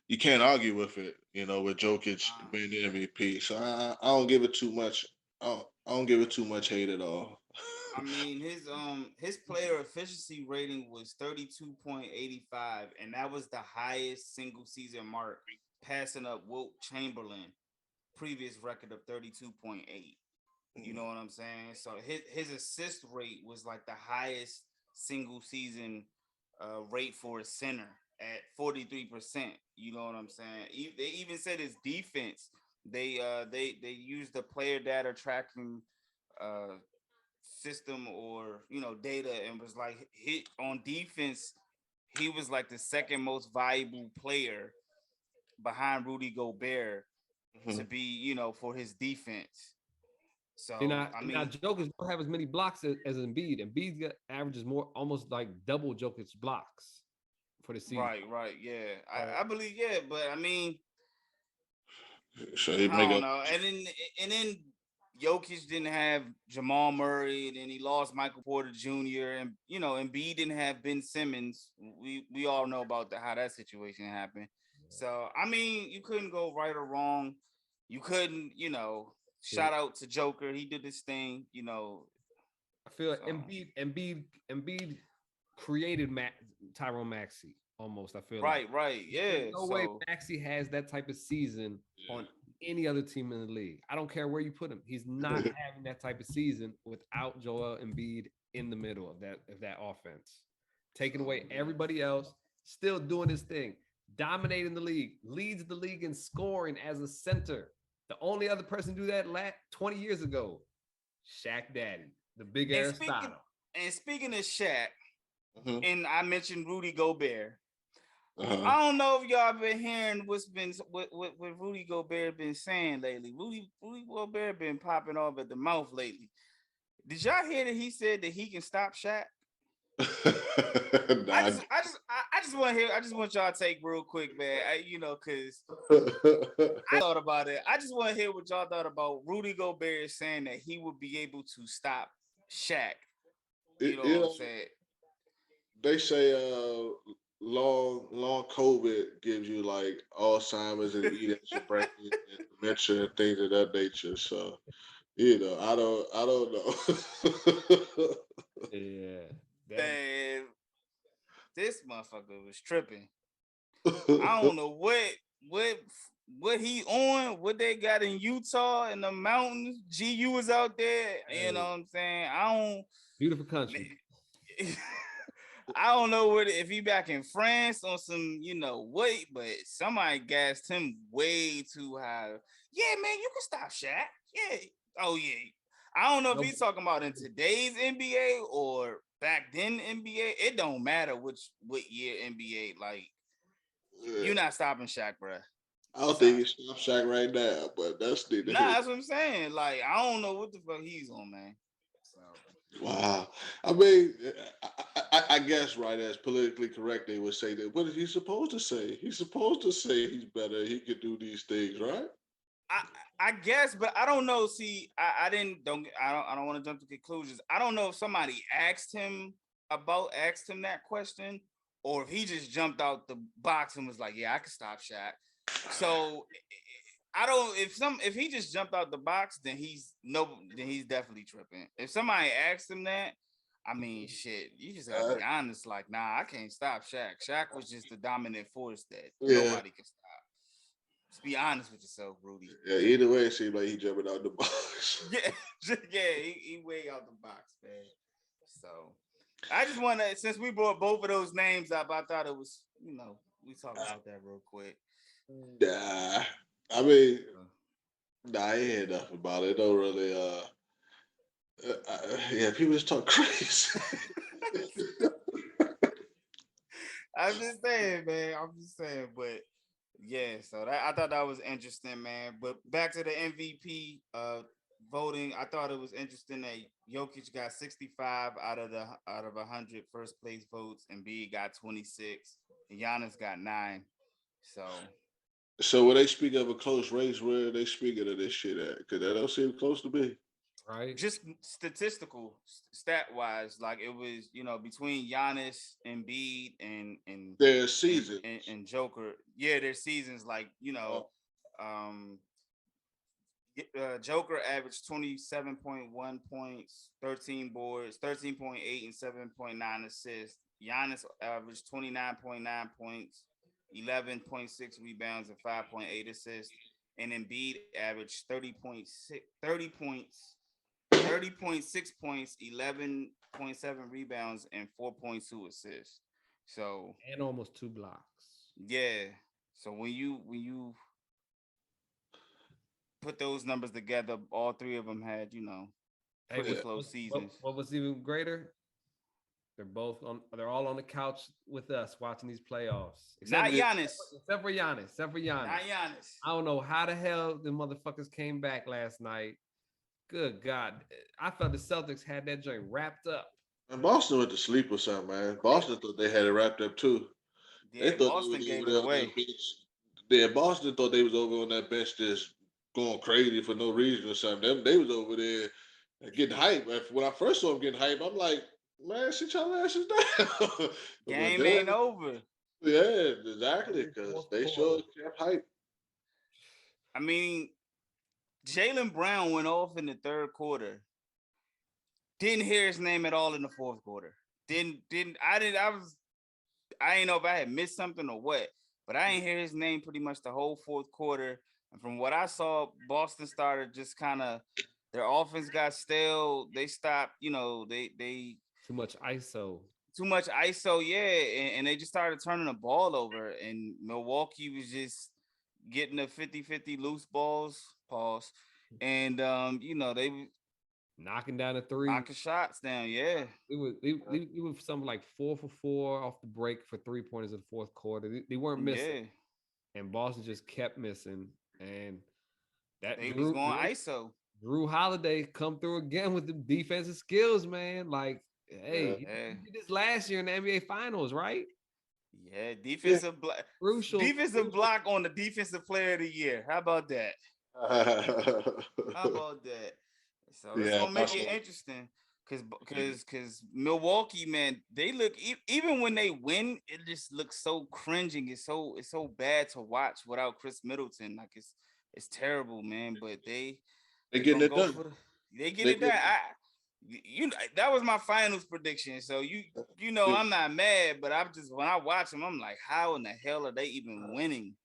You can't argue with it, with Jokic being the MVP. So I don't give it too much. I don't give it too much hate at all. I mean, his player efficiency rating was 32.85, and that was the highest single season mark, passing up Wilt Chamberlain previous record of 32.8. You know what I'm saying? So his assist rate was like the highest single season rate for a center at 43%. You know what I'm saying? They even said his defense. They used the player data tracking system or data, and was like, hit on defense, he was like the second most valuable player behind Rudy Gobert to be for his defense. So I mean, now Jokic don't have as many blocks as Embiid. Embiid averages more, almost like double Jokic's blocks for the season. Right, yeah. I believe, yeah, but I mean, so I don't know. And then Jokic didn't have Jamal Murray, and then he lost Michael Porter Jr. And Embiid didn't have Ben Simmons. We all know about how that situation happened. So I mean, you couldn't go right or wrong. You couldn't, shout out to Joker. He did this thing, I feel like Embiid created Tyrone Maxey almost. I feel right, yeah. There's no way Maxey has that type of season on any other team in the league. I don't care where you put him. He's not having that type of season without Joel Embiid in the middle of that offense. Taking away everybody else, still doing his thing, dominating the league, leads the league in scoring as a center. The only other person to do that 20 years ago, Shaq Daddy, the big Aristotle. And speaking of Shaq, and I mentioned Rudy Gobert. Uh-huh. I don't know if y'all been hearing what Rudy Gobert been saying lately. Rudy Gobert been popping off at the mouth lately. Did y'all hear that he said that he can stop Shaq? I just want to hear. I just want y'all to take real quick, man. Because I thought about it. I just want to hear what y'all thought about Rudy Gobert saying that he would be able to stop Shaq. You know what I'm saying? They say long COVID gives you like Alzheimer's and eating brain and dementia and things of that nature. So I don't know. Yeah. Man, this motherfucker was tripping. I don't know what he on, what they got in Utah in the mountains. GU was out there, you know what I'm saying? Beautiful country. I don't know if he back in France on some, weight, but somebody gassed him way too high. Yeah, man, you can stop Shaq. Yeah. Oh, yeah. I don't know if he's talking about in today's NBA or back then NBA. It don't matter what year NBA. Like, you're not stopping Shaq, bro. I don't think you stop Shaq right now, but that's the that's what I'm saying. Like, I don't know what the fuck he's on, man. So. Wow. I mean, I guess right as politically correct, they would say that. What is he supposed to say? He's supposed to say he's better. He could do these things, right? I I guess, but I don't know. See, I don't want to jump to conclusions. I don't know if somebody asked him that question, or if he just jumped out the box and was like, "Yeah, I can stop Shaq." So I don't. If he just jumped out the box, then he's definitely tripping. If somebody asked him that, I mean, shit, you just gotta be honest. Like, nah, I can't stop Shaq. Shaq was just the dominant force that nobody can stop. Just be honest with yourself, Rudy. Yeah. Either way, it seems like he jumping out the box. Yeah, he way out the box, man. So I just want to, since we brought both of those names up, I thought it was, we talk about that real quick. Nah, I mean, nah, I ain't hear enough about it. Don't really. Yeah, people just talk crazy. I'm just saying, man. But yeah. So I thought that was interesting, man. But back to the MVP voting, I thought it was interesting that Jokic got 65 out of 100 first place votes, and B got 26, and Giannis got 9. So when they speak of a close race, where are they speaking of this shit at? Because that don't seem close to me. Right. Just statistical, stat wise, like it was, between Giannis and Embiid and their seasons and Joker. Yeah, their seasons, like Joker averaged 27.1 points, 13 boards, 13.8 and 7.9 assists. Giannis averaged 29.9 points, 11.6 rebounds, and 5.8 assists. And Embiid averaged 30 points, 30.6 points, 11.7 rebounds, and 4.2 assists. So and almost 2 blocks. Yeah. So when you put those numbers together, all three of them had, pretty close seasons. What was even greater? They're all on the couch with us watching these playoffs. Except for Giannis. Except for Giannis. Not Giannis. I don't know how the hell the motherfuckers came back last night. Good God. I felt the Celtics had that joint wrapped up. And Boston went to sleep or something, man. Boston thought they had it wrapped up too. Yeah, they thought Boston they gave was it over away. Yeah, Boston thought they was over on that bench just going crazy for no reason or something. They was over there getting hype. When I first saw them getting hype, I'm like, man, sit your asses down. Game ain't over. Yeah, exactly. Because they sure kept hype. I mean, Jaylen Brown went off in the third quarter. Didn't hear his name at all in the fourth quarter. I ain't know if I had missed something or what, but I ain't hear his name pretty much the whole fourth quarter. And from what I saw, Boston started just kind of, their offense got stale. They stopped, they too much ISO. Yeah, and they just started turning the ball over. And Milwaukee was just getting the 50-50 loose balls, pause. And they knocking down the three, knocking shots down. Yeah, it was something like 4 for 4 off the break for 3-pointers in the fourth quarter. They weren't missing, and Boston just kept missing. And that they was going ISO. Jrue Holiday come through again with the defensive skills, man. Like, hey, he did this last year in the NBA Finals, right? Yeah, defensive block. Crucial. Defensive block on the defensive player of the year. How about that? So it's gonna make it interesting, because Milwaukee, man, they look, even when they win, it just looks so cringing. It's so bad to watch without Chris Middleton. Like it's terrible, man. But they getting it done. They get it done. That was my finals prediction. So I'm not mad, but when I watch them, I'm like, how in the hell are they even winning?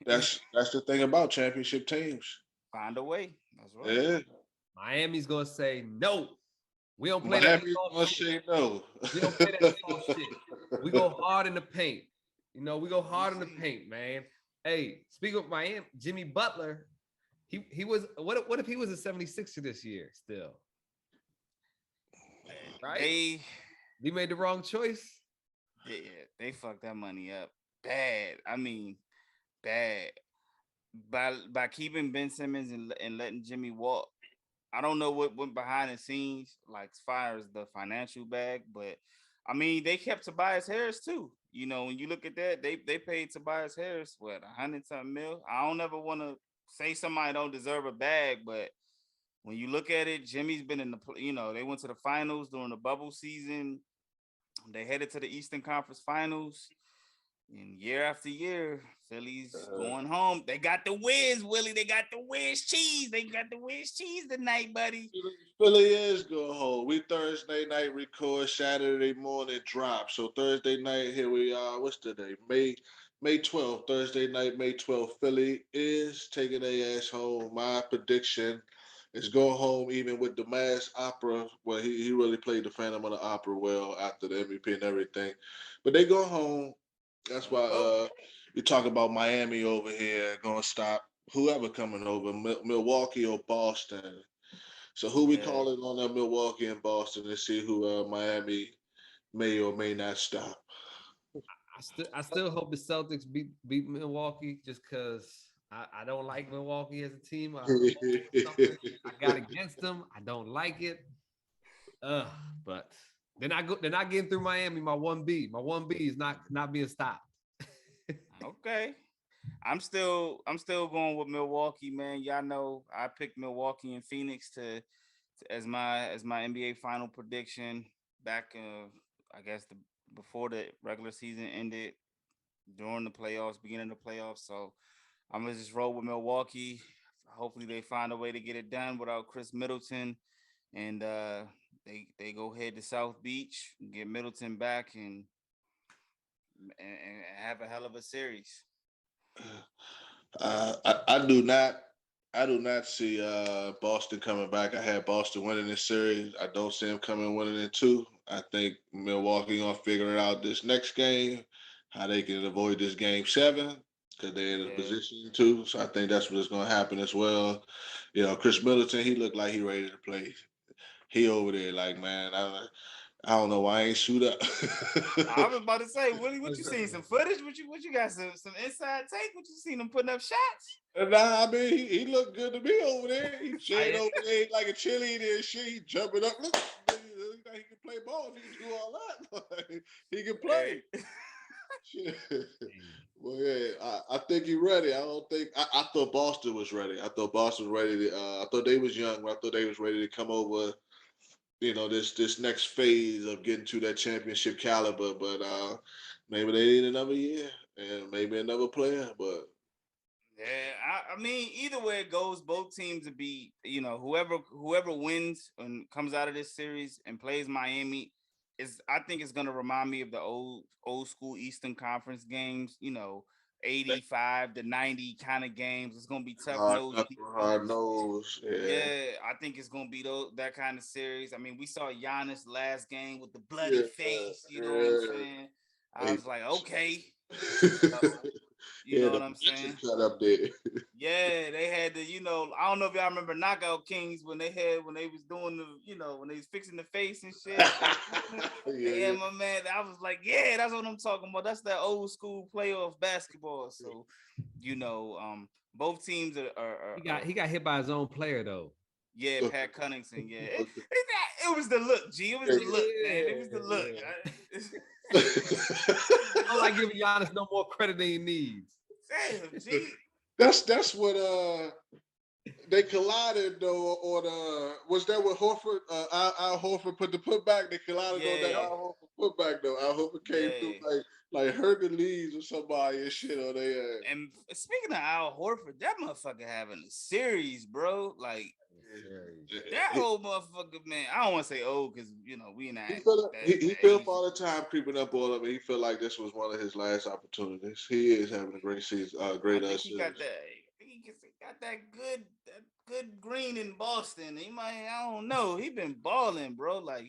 That's the thing about championship teams. Find a way. That's right. Yeah. Miami's gonna say no. We don't play Miami's gonna say no. We don't play that soft shit. We go hard in the paint. We go hard in the paint, man. Hey, speaking of Miami, Jimmy Butler, he was what if he was a 76er this year still? Right? They made the wrong choice. Yeah, they fucked that money up bad. I mean, bad. By keeping Ben Simmons and letting Jimmy walk. I don't know what went behind the scenes, like as far as the financial bag, but I mean, they kept Tobias Harris too. You know, when you look at that, they paid Tobias Harris what 100-something mil. I don't ever want to say somebody don't deserve a bag, but when you look at it, Jimmy's been in the they went to the finals during the bubble season. They headed to the Eastern Conference Finals. And year after year, Philly's going home. They got the whiz, Willie. They got the whiz cheese. They got the whiz cheese tonight, buddy. Philly is going home. We Thursday night record, Saturday morning drop. So Thursday night, here we are. What's the day? May 12th. Thursday night, May 12th. Philly is taking their ass home. My prediction is go home even with the mass opera. Well, he really played the Phantom of the Opera well after the MVP and everything. But they go home. That's why you talk about Miami over here going to stop whoever coming over, Milwaukee or Boston. So who we calling on that Milwaukee and Boston to see who Miami may or may not stop? I still hope the Celtics beat Milwaukee just because I don't like Milwaukee as a team. I got against them. I don't like it. But they're not getting through Miami. My 1B is not being stopped. Okay. I'm still going with Milwaukee, man. Y'all know I picked Milwaukee and Phoenix as my NBA final prediction back I guess before the regular season ended, during the playoffs, beginning of the playoffs. So I'm gonna just roll with Milwaukee. Hopefully they find a way to get it done without Chris Middleton, and they go head to South Beach, get Middleton back, and have a hell of a series. I do not see Boston coming back. I had Boston winning this series. I don't see them coming winning it too. I think Milwaukee gonna figure it out this next game, how they can avoid this game 7 because they're in a position to. So I think that's what's gonna happen as well. You know, Chris Middleton, he looked like he ready to play. He over there like, man, I don't know why I ain't shoot up. I was about to say, Willie, what you seen? Some footage? What you got? Some inside take? What you seen them putting up shots? Nah, I mean he looked good to me over there. He chilling over there like a cheerleader and shit. He jumping up. Look, he can play ball. He can do all that. He can play. Well, yeah, I think he's ready. I don't think I thought Boston was ready. I thought Boston was ready to. I thought they was young, but I thought they was ready to come over. You know, this next phase of getting to that championship caliber, but maybe they need another year and maybe another player. But yeah, I mean, either way it goes, both teams will be, whoever wins and comes out of this series and plays Miami I think it's gonna remind me of the old school Eastern Conference games, 85 to 90 kind of games. It's gonna be tough nose. Hard nose. Yeah, I think it's gonna be that kind of series. I mean, we saw Giannis last game with the bloody face. You know what I'm saying? I was like, okay. You know what I'm saying? Cut up there. Yeah, they had the, I don't know if y'all remember Knockout Kings when they was doing when they was fixing the face and shit. Yeah, my man. I was like, yeah, that's what I'm talking about. That's that old school playoff basketball. So, both teams are he got hit by his own player though. Yeah, Pat Connaughton. Yeah, it was the look, G. It was the look, man. It was the look. I don't like giving Giannis no more credit than he needs. Damn, G. That's what they collided though on was that what Horford Al Horford put the putback? They collided on that Al Horford putback though. Al Horford came through like Hercules or somebody and shit on their ass. And speaking of Al Horford, that motherfucker having a series, bro. Like that whole motherfucker, man. I don't want to say old because we in that. He felt all the time creeping up on him. And he felt like this was one of his last opportunities. He is having a great season, great series. He got that good green in Boston. He might, I don't know. He been balling, bro. Like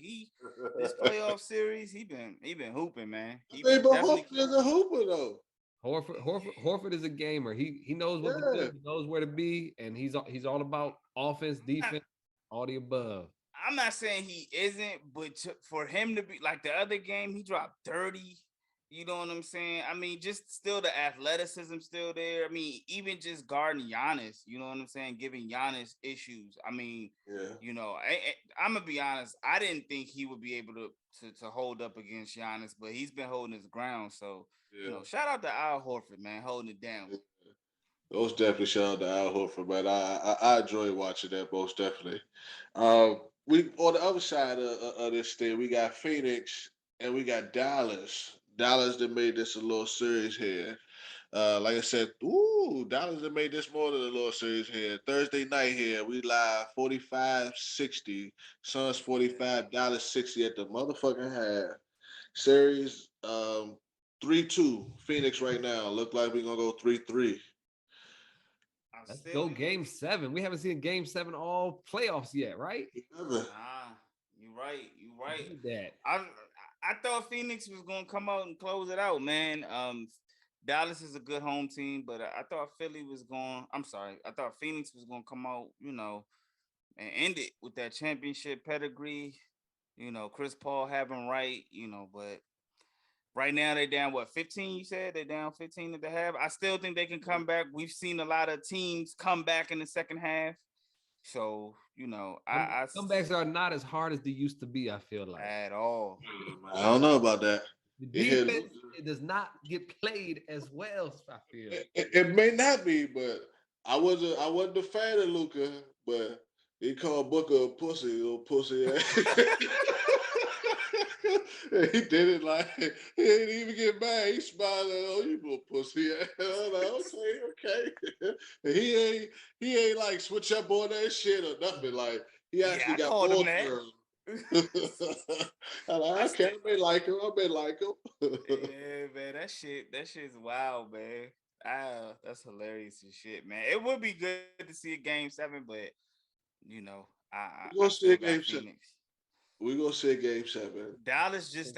this playoff series, he been hooping, man. Horford is a hooper though. Horford is a gamer. He knows what to do. He knows where to be, and he's all about offense, defense, all the above. I'm not saying he isn't, but for him to be like the other game, he dropped 30. You know what I'm saying? I mean, just still the athleticism still there. I mean, even just guarding Giannis, you know what I'm saying? Giving Giannis issues. I mean, Yeah. you know, I'm gonna be honest. I didn't think he would be able to hold up against Giannis, but he's been holding his ground. So, you Yeah. know, shout out to Al Horford, man, holding it down. Most definitely shout out to Al Horford, man. I enjoy watching that, most definitely. We on the other side of this thing, we got Phoenix and we got Dallas. Dallas that made this a little series here. Like I said, Dallas that made this more than a little series here. Thursday night here, we live 45-60. Suns 45, Dallas 60 at the motherfucking half. Series 3-2. Phoenix right now. Look like we're gonna go 3-3. Let's go game 7. We haven't seen game 7 all playoffs yet, right? Nah, you right. You right. That. I thought Phoenix was gonna come out and close it out, man. Dallas is a good home team, but I thought Philly was going. I'm sorry. I thought Phoenix was gonna come out, you know, and end it with that championship pedigree. You know, Chris Paul having right, you know, but right now they're down 15. You said they're down 15 at the half. I still think they can come back. We've seen a lot of teams come back in the second half. So, you know, comebacks are not as hard as they used to be, I feel like. At all. I don't know about that. The defense, it does not get played as well, I feel. It may not be, but I wasn't a fan of Luka, but he called Booker a pussy, little pussy ass. He did it like he didn't even get mad. He smiled like, "Oh, you little pussy." I'm like, okay. He ain't like switch up on that shit or nothing. Like he actually got more terms. I may like him. Yeah, man, that shit's wild, man. That's hilarious and shit, man. It would be good to see a game 7, but you know, we're gonna see a game 7. We're gonna see a game 7. Dallas just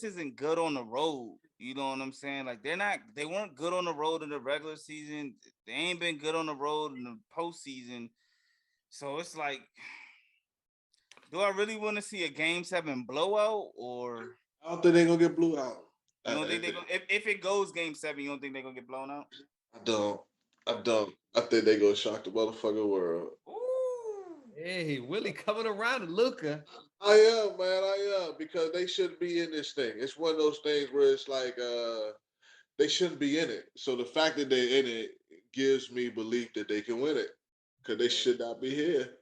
isn't good on the road. You know what I'm saying? Like they weren't good on the road in the regular season. They ain't been good on the road in the postseason. So it's like, do I really want to see a game 7 blowout, or I don't think they're gonna get blew out. you don't think they're gonna if it goes game 7, you don't think they're gonna get blown out? I don't. I think they're gonna shock the motherfucking world. Hey, Willie coming around to Luka. I am, man. I am, because they shouldn't be in this thing. It's one of those things where it's like they shouldn't be in it. So the fact that they're in it gives me belief that they can win it, because they should not be here.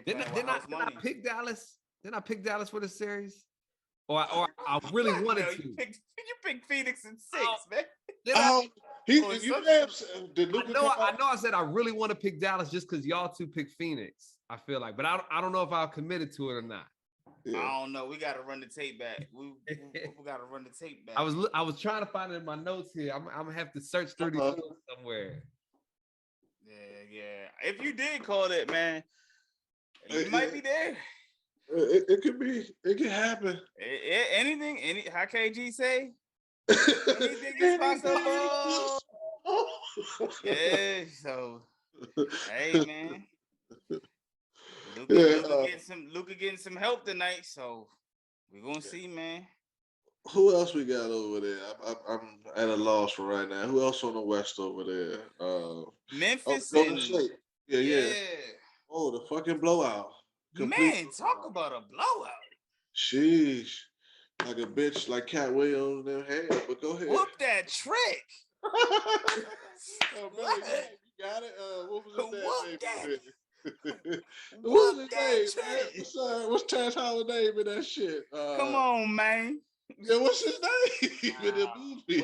Didn't I pick Dallas? Didn't I pick Dallas for the series? Or I really wanted to. You picked Phoenix in 6, man. I know I said I really want to pick Dallas just because y'all two pick Phoenix. I feel like, but I don't know if I'll committed to it or not. Yeah. I don't know. We got to run the tape back. We got to run the tape back. I was trying to find it in my notes here. I'm gonna have to search through these notes somewhere. Yeah. If you did call it, man, you might be there. It could be. It could happen. Anything? How KG say? Anything is possible. Yeah. So, hey, man. Luka getting some help tonight, so we're gonna see, man. Who else we got over there? I'm at a loss for right now. Who else on the West over there? Memphis and yeah. Oh, the fucking blowout. Man, talk about a blowout. Sheesh. Like a bitch, like Cat Williams in their head. But go ahead. Whoop that trick. Oh, man, you got it. What was his name? What's his name? What's Terrence Howard's name in that shit? Come on, man. Yeah, what's his name in the movie?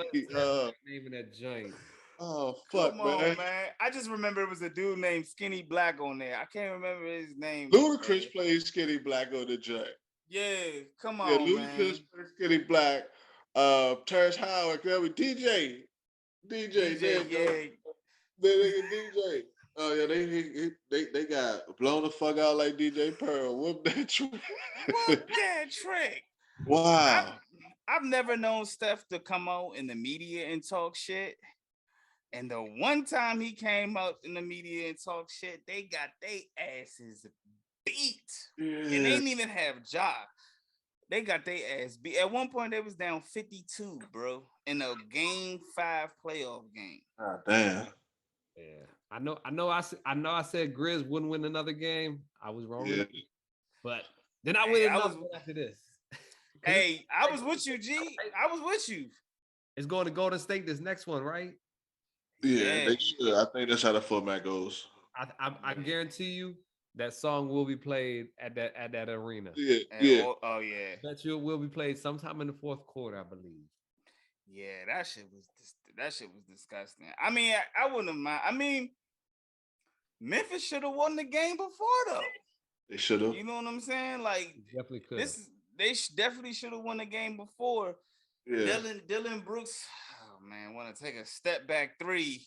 Name of that joint. Oh fuck, come on, man! I just remember it was a dude named Skinny Black on there. I can't remember his name. Ludacris plays Skinny Black on the joint. Yeah, come on, Ludacris plays Skinny Black. Terrence Howard, DJ. There you go. DJ. Oh yeah, they got blown the fuck out like DJ Pearl. Whoop that trick. Whoop that trick. Wow. I've never known Steph to come out in the media and talk shit. And the one time he came out in the media and talk shit, they got their asses beat. Yeah. And they didn't even have Ja. They got their ass beat. At one point, they was down 52, bro, in a Game 5 playoff game. God damn. Yeah, I know. I said Grizz wouldn't win another game. I was wrong, Yeah. but then I Hey, win I another was- one after this. Hey, I was with you, G. I was with you. It's going to Golden State. This next one, right? Yeah, they should. I think that's how the format goes. I guarantee you that song will be played at that arena. Yeah, And, yeah. oh yeah, Bet you it will be played sometime in the fourth quarter, I believe. yeah. That shit was disgusting. I mean, I wouldn't have mind. I mean, Memphis should have won the game before though. They should have. You know what I'm saying? Like Definitely could. definitely should have won the game before. Yeah. Dylan Brooks, oh man, want to take a step back three.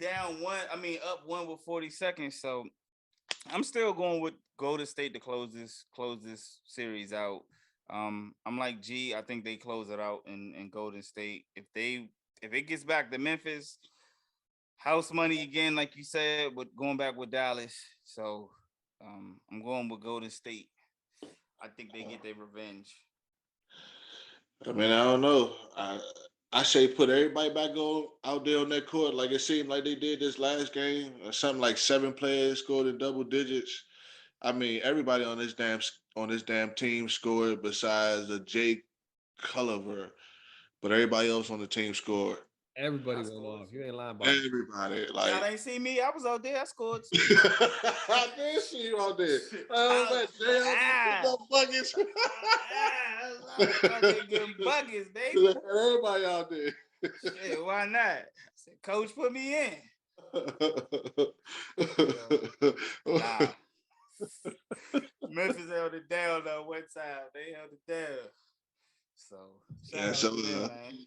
Down one, I mean up one with 40 seconds. So I'm still going with Golden State to close this series out. I'm like G, I think they close it out in Golden State. If it gets back to Memphis, house money again, like you said, with going back with Dallas. So I'm going with Golden State. I think they get their revenge. I mean, I don't know. I say put everybody back out there on that court like it seemed like they did this last game. Or something like 7 players scored in double digits. I mean, everybody on this damn team scored besides Jake Culliver, but everybody else on the team scored. Everybody went off. You ain't lying about it. Everybody, Y'all like ain't see me. I was out there. I scored too. I did see you out there. Buckets. Fucking getting buckets, baby. Everybody out there. Shit, why not? I said, Coach, put me in. Nah. Memphis held it down though one time. They held it down. So Yeah, shout out to them, man.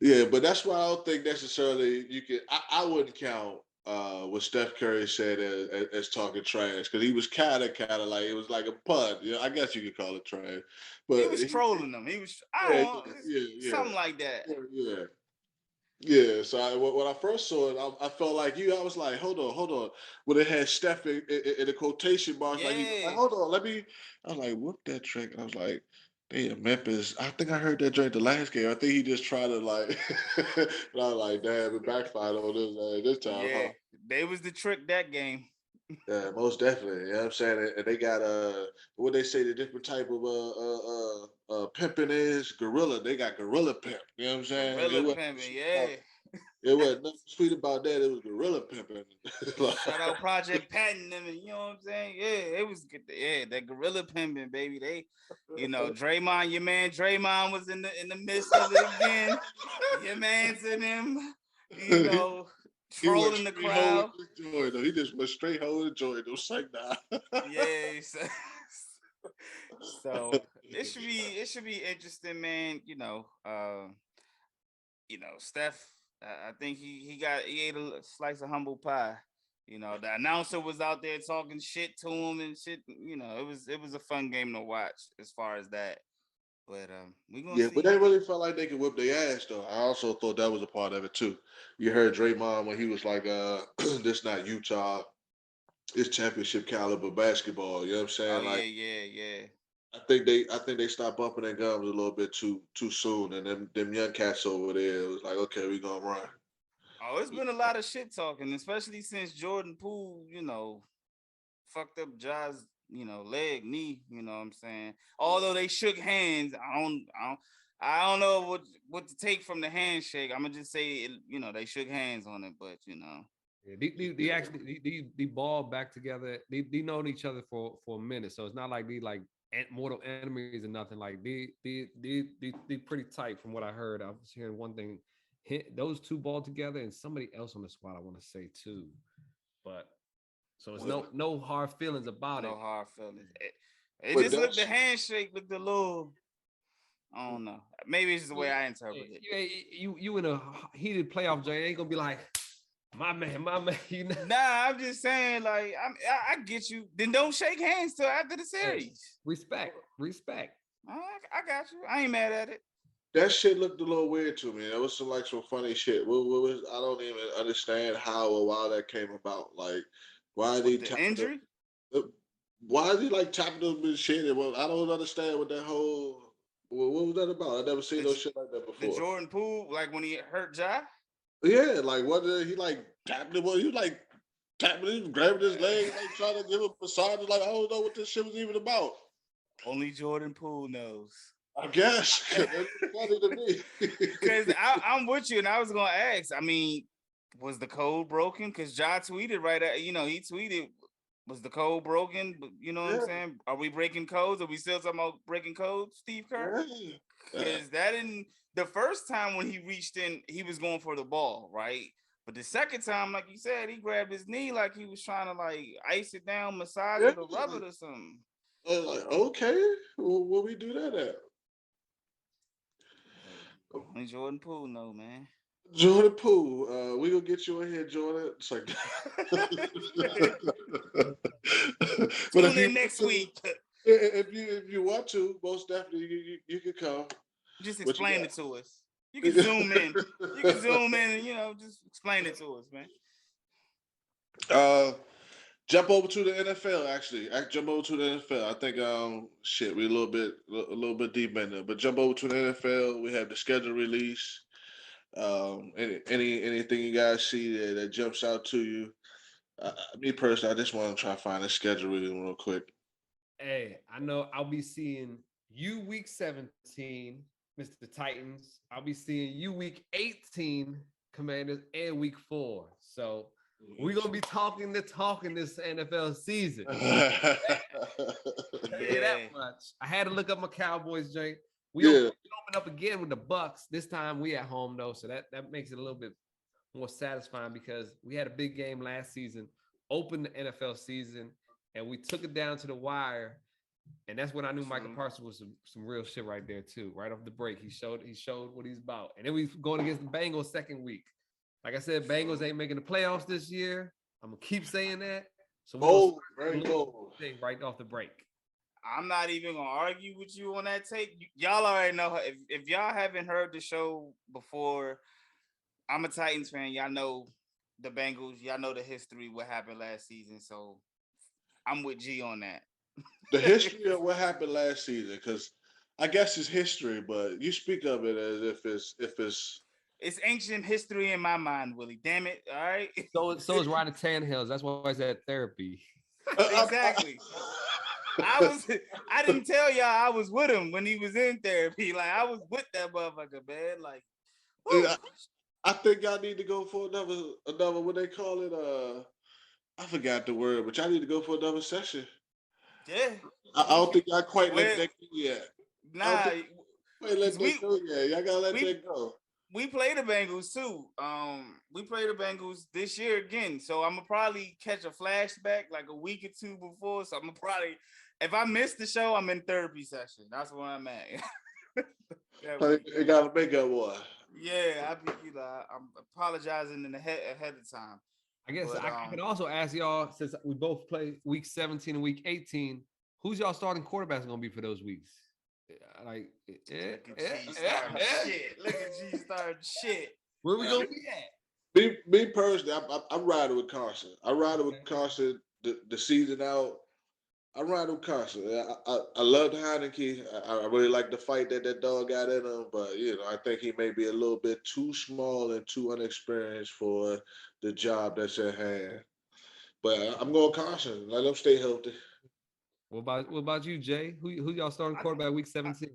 Yeah, but that's why I don't think necessarily you can. I wouldn't count what Steph Curry said as talking trash because he was kind of like it was like a pun. You know, I guess you could call it trash. But He was trolling them. He was something like that. Yeah. So when I first saw it, I felt like you. I was like, hold on. When it had Steph in the quotation marks, like, hold on, let me. I was like, whoop that trick. I was like, damn, Memphis. I think I heard that during the last game. I think he just tried to like. But I was like, damn, it backfired on this time. Yeah, huh? they was the trick that game. Yeah, most definitely. You know what I'm saying? And they got what they say the different type of pimping is gorilla. They got gorilla pimp. You know what I'm saying? Gorilla pimping, yeah. It wasn't nothing sweet about that. It was gorilla pimping. Shout out Project Patton, them, you know what I'm saying? Yeah, it was good. Yeah, that gorilla pimping, baby. They, Draymond, your man Draymond was in the midst of it again. Your man's in him, trolling the crowd. He just went straight holding Jordan. It was like, nah. Yeah. So it should be interesting, man. Steph. I think he ate a slice of humble pie. The announcer was out there talking shit to him and shit. It was a fun game to watch as far as that. But we gonna see. But they really felt like they could whip their ass though. I also thought that was a part of it too. You heard Draymond when he was like, "This not Utah, it's championship caliber basketball." You know what I'm saying? Oh yeah. I think they stopped bumping their gums a little bit too soon, and them young cats over there it was like, okay, we gonna run. Oh, it's been a lot of shit talking, especially since Jordan Poole, fucked up Ja's, knee. You know what I'm saying? Although they shook hands, I don't know what to take from the handshake. I'm gonna just say, they shook hands on it, but Yeah, they ball back together. They known each other for a minute, so it's not like they like mortal enemies or nothing. Like they pretty tight from what I heard. I was hearing one thing, those two ball together, and somebody else on the squad I want to say too, but so it's no hard feelings about it. No hard feelings. It just looked the handshake looked a little. I don't know. Maybe it's just the way I interpret it. You in a heated playoff game ain't gonna be like. My man. Nah, I'm just saying, like, I get you. Then don't shake hands till after the series. Respect. I got you. I ain't mad at it. That shit looked a little weird to me. It was some funny shit. What was I don't even understand how or why that came about. Like, why they the injury? why is he like tapping them and shit? Well, I don't understand what that whole. What was that about? I never seen no The, shit like that the before. Jordan Poole, like when he hurt Ja. Yeah, like what did he like tapping him? He was like tapping him, grabbing his leg, like trying to give him a massage. Like I don't know what this shit was even about. Only Jordan Poole knows. I guess it's funny to me. Because I'm with you, and I was gonna ask. I mean, was the code broken? Because Ja tweeted right at he tweeted, was the code broken? You know what I'm Yeah, saying? Are we breaking codes? Are we still talking about breaking codes, Steve Kerr? yeah. Because that didn't the first time when he reached in, he was going for the ball, right? But the second time, like you said, he grabbed his knee like he was trying to like ice it down, massage Yeah. it, or rub it or something. Like, okay, well, where we do that at? Only Jordan Poole, no man. Jordan Poole, we gonna get you in here, Jordan. It's like, but Tune in next week. if you want to, most definitely you can come. Just What you explain got? it to us. You can zoom in. You can zoom in and just explain it to us, man. Jump over to the NFL. Actually, jump over to the NFL. I think shit, we a little bit deep in there, but jump over to the NFL. We have the schedule release. Anything you guys see that jumps out to you? Me personally, I just want to try to find a schedule real quick. Hey, I know I'll be seeing you week 17, Mr. Titans. I'll be seeing you week 18, Commanders, and week 4. So we're gonna be talking this NFL season. Yeah. Tell you that much. I had to look up my Cowboys, Jay. We Yeah. open up again with the Bucks. This time we at home though, so that makes it a little bit more satisfying because we had a big game last season, opened the NFL season, and we took it down to the wire. And that's when I knew Michael Parsons was some real shit right there too. Right off the break, he showed what he's about. And then we going against the Bengals second week. Like I said, Bengals ain't making the playoffs this year. I'm gonna keep saying that. So bold, very bold. Right off the break. I'm not even gonna argue with you on that take. Y'all already know if y'all haven't heard the show before. I'm a Titans fan. Y'all know the Bengals. Y'all know the history, what happened last season. So I'm with G on that. The history of what happened last season, because I guess it's history, but you speak of it as if it's. It's ancient history in my mind, Willie. Damn it! All right. So is Ryan Tannehill's. That's why he's at therapy. Exactly. I didn't tell y'all I was with him when he was in therapy. Like I was with that motherfucker, man. Like, I think y'all need to go for another what they call it. I forgot the word, but y'all need to go for another session. Yeah. I don't think y'all quite let that go yet. Nah. Let that go yet. Y'all gotta let that go. We play the Bengals too. We play the Bengals this year again. So I'm gonna probably catch a flashback like a week or two before. So I'm gonna probably, if I miss the show, I'm in therapy session. That's where I'm at. You gotta make up one. Yeah, I'm apologizing ahead of time. I guess I can also ask y'all, since we both play week 17 and week 18, who's y'all starting quarterbacks gonna be for those weeks? Like, Look at G starting shit. Where we gonna be at? Me personally, I'm riding with Carson. I'm riding with Carson the season out. I'm riding with Carson. I love Heineke. I really like the fight that dog got in him, but I think he may be a little bit too small and too unexperienced for the job that's at hand. But I'm going Carson. Let him stay healthy. What about you, Jay? Who y'all starting quarterback week 17?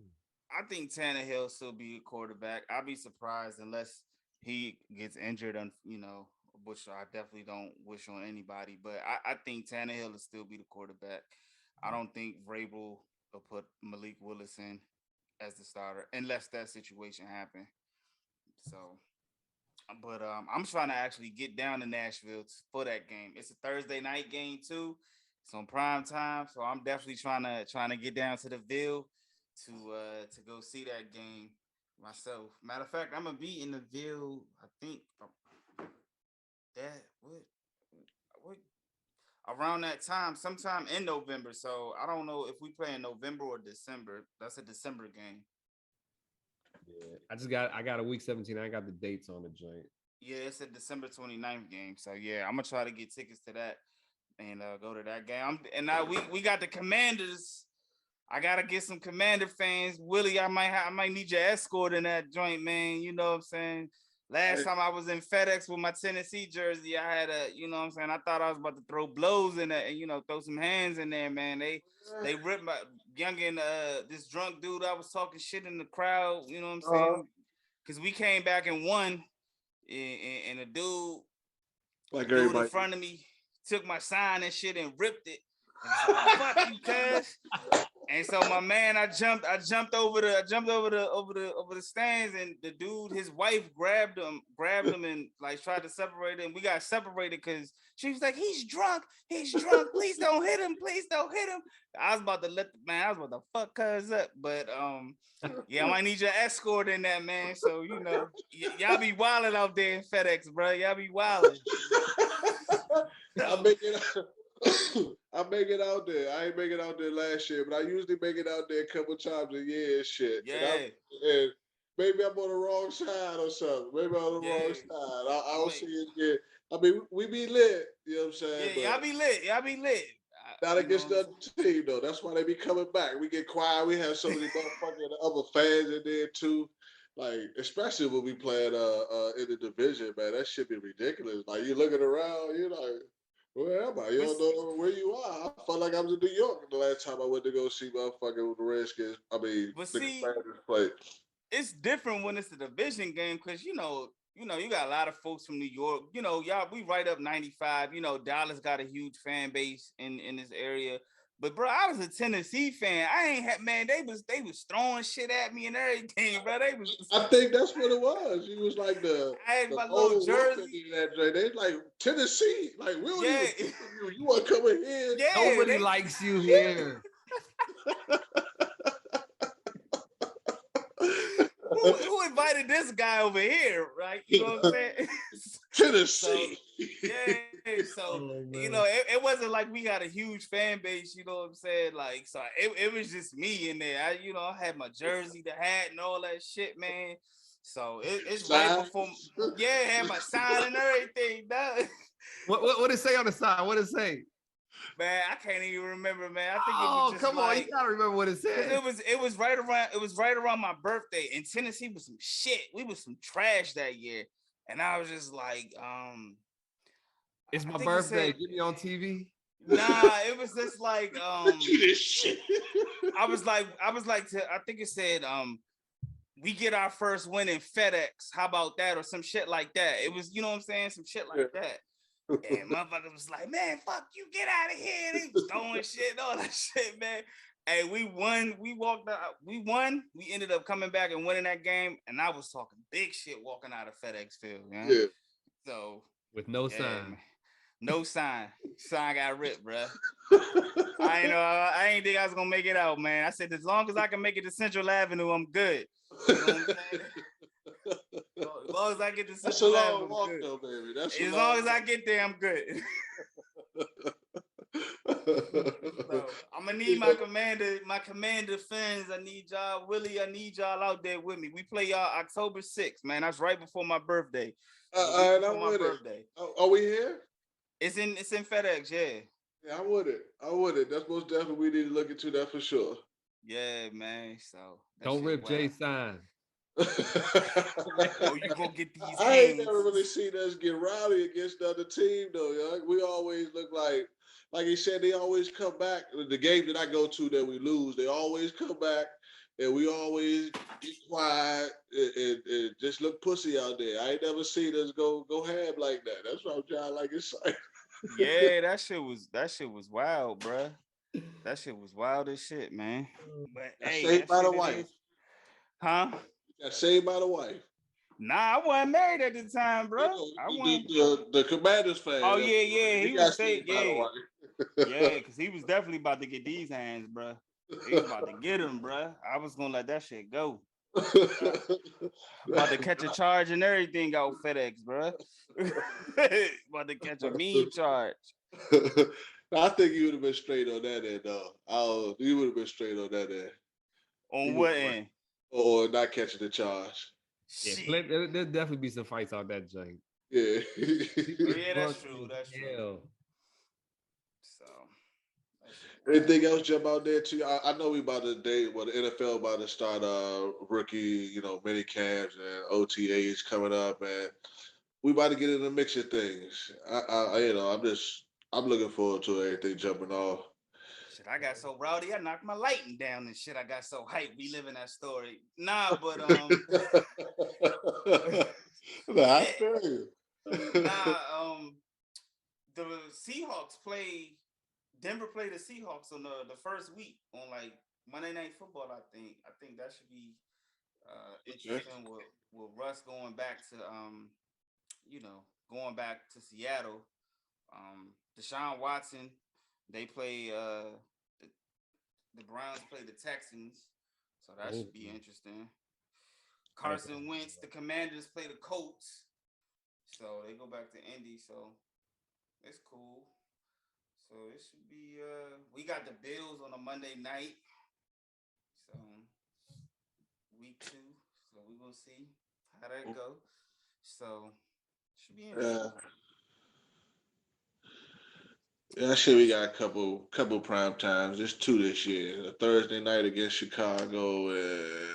I think Tannehill still be a quarterback. I'd be surprised unless he gets injured, which I definitely don't wish on anybody. But I think Tannehill will still be the quarterback. I don't think Vrabel will put Malik Willis in as the starter unless that situation happen. So, but I'm trying to actually get down to Nashville for that game. It's a Thursday night game too. It's on prime time, so I'm definitely trying to get down to the Ville to go see that game myself. Matter of fact, I'm gonna be in the Ville. I think that what around that time, sometime in November. So I don't know if we play in November or December. That's a December game. Yeah, I got a week 17. I got the dates on the joint. Yeah, it's a December 29th game. So yeah, I'm gonna try to get tickets to that. and go to that game. And now we got the Commanders. I gotta get some Commander fans. Willie, I might need your escort in that joint, man. You know what I'm saying? Last time I was in FedEx with my Tennessee jersey, I had you know what I'm saying? I thought I was about to throw blows in there and, you know, throw some hands in there, man. They ripped my youngin', this drunk dude. I was talking shit in the crowd, you know what I'm saying? Because we came back and won, and a dude, in front of me took my sign and shit and ripped it. And I was like, fuck you, cuz. And so my man, I jumped over the stands, and the dude, his wife grabbed him and like tried to separate him. We got separated because she was like, he's drunk, please don't hit him. I was about to fuck cuz up, but yeah, I might need your escort in that, man. So, you know, y'all be wilding out there in FedEx, bro. Y'all be wilding. I make it out there. I ain't make it out there last year, but I usually make it out there a couple times a year and shit. Yeah. And maybe I'm on the wrong side or something. Maybe I'm on the wrong side. I don't see it yet. I mean, we be lit. You know what I'm saying? Yeah, y'all be lit. Not against the other team, though. That's why they be coming back. We get quiet. We have so many motherfucking other fans in there, too. Like, especially when we playing in the division, man. That shit be ridiculous. Like, you looking around, you're like, where am I? You don't know where you are. I felt like I was in New York the last time I went to go see motherfucking the Redskins. I mean, the Commanders play. It's different when it's a division game because, you know, you got a lot of folks from New York. You know, y'all, we right up 95. You know, Dallas got a huge fan base in this area. But bro, I was a Tennessee fan. I ain't had, man. They was throwing shit at me and everything, bro. I think that's what it was. You was like I had my little jersey. They like Tennessee. Like we don't even you. You want to come in here? Yeah, nobody likes you here. Who invited this guy over here, right? You know what I'm saying? Tennessee. You know, it wasn't like we got a huge fan base, you know what I'm saying? Like, so it was just me in there. I had my jersey, the hat, and all that shit, man. So it's right before, had my sign and everything. What did it say on the sign? What did it say? Man, I can't even remember, man. I think it was just on, you gotta remember what it said. It was right around my birthday, and Tennessee was some shit. We was some trash that year, and I was just like, it's my birthday. Get me on TV. Nah, it was just like, I think it said, we get our first win in FedEx. How about that, or some shit like that? It was, you know what I'm saying, some shit like that. And motherfuckers was like, man, fuck you, get out of here. They was throwing shit, all that shit, man. Hey, we won. We walked out. We won. We ended up coming back and winning that game. And I was talking big shit walking out of FedEx Field. Man. Yeah. So with no sign. Man. No sign. Sign got ripped, bro. I ain't think I was gonna make it out, man. I said as long as I can make it to Central Avenue, I'm good. You know what I'm saying? As long as I get to Central Avenue, walk, though, baby. As long as I get there, I'm good. So, I'm gonna need my commander fans. I need y'all, Willie. I need y'all out there with me. We play y'all October 6th, man. That's right before my birthday. My birthday. Are we here? It's in FedEx, yeah. Yeah, I'm with it. That's most definitely we need to look into that for sure. Yeah, man. So don't rip Jay's sign. Oh, you gonna get these? I ain't never really seen us get rowdy against the other team though. Yo. We always look like he said, they always come back. The game that I go to that we lose, they always come back, and we always get quiet and just look pussy out there. I ain't never seen us go ham like that. That's what I'm trying like it's like. Yeah, that shit was wild, bro. That shit was wild as shit, man. But hey, saved by the wife. Huh? Got saved by the wife. Nah, I wasn't married at the time, bro. The Commanders fan. Oh yeah. He was saved, yeah. Yeah, because he was definitely about to get these hands, bro. He was about to get them, bro. I was gonna let that shit go. About to catch a charge and everything out FedEx, bro. About to catch a mean charge. I think you would have been straight on that end, though. You would have been straight on that end. On what end? Or not catching the charge. Yeah, there'll definitely be some fights out that joint. Yeah. Yeah, that's true. That's true. Anything else jump out there to you? I know we about to date. Well, the NFL about to start rookie, mini camps and OTAs coming up, and we about to get in the mix of things. I'm looking forward to everything jumping off. Shit, I got so rowdy, I knocked my lighting down and shit. I got so hyped. We living that story. Nah, but Nah, I yeah, feel you. nah, the Seahawks play. Denver played the Seahawks on the first week on like Monday Night Football. I think that should be Okay. interesting with Russ going back to going back to Seattle. Deshaun Watson, they play the, the Browns play the Texans, so that should be interesting. Carson Wentz, the Commanders play the Colts, so they go back to Indy, so it's cool. So it should be we got the Bills on a Monday night. So week 2. So we're gonna see how that go. So should be interesting. Yeah, shit, we got a couple prime times. There's 2 this year. A Thursday night against Chicago and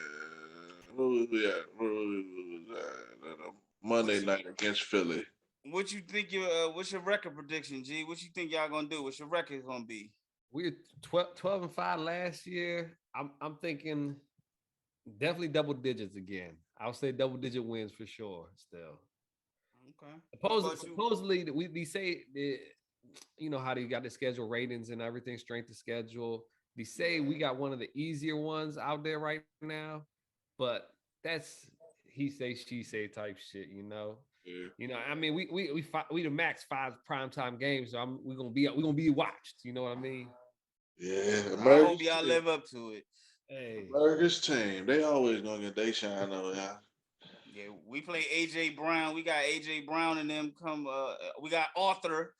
what was we at? What was that? And a Monday night against Philly. What you think what's your record prediction, G? What you think y'all gonna do? What's your record gonna be? We were 12-5 last year. I'm thinking definitely double digits again. I'll say double digit wins for sure. Still, Okay. supposedly they say you know how they got the schedule ratings and everything, strength of schedule. They say we got one of the easier ones out there right now, but that's he say she say type shit, you know. Yeah. You know, I mean, we the max 5 primetime games, so we're gonna be watched. You know what I mean? Yeah, I hope y'all live up to it. Hey, America's team. They always gonna get they shine on y'all. Yeah, we play AJ Brown. We got AJ Brown and them come. We got Arthur,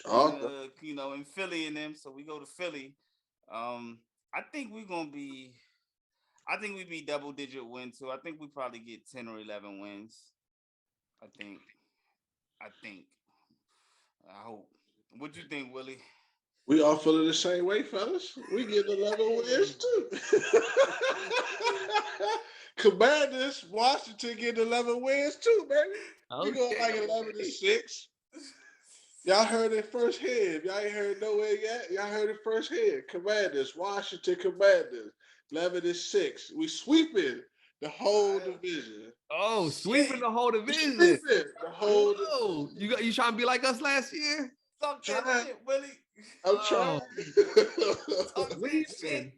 Arthur. in Philly and them. So we go to Philly. I think we're gonna be. I think we be double digit win too. I think we probably get 10 or 11 wins. I think. I think. I hope. What you think, Willie? We all feeling the same way, fellas. We get 11 wins too. Commanders, Washington get 11 wins too, baby. We going like 11-6. Y'all heard it firsthand. Y'all ain't heard nowhere yet. Y'all heard it firsthand. Commanders, Washington Commanders, 11-6. We sweeping the whole division. oh, sweeping the whole division. Sweeping the whole Whoa, you trying to be like us last year? Talk that shit, Willie. I'm trying. Talk that shit.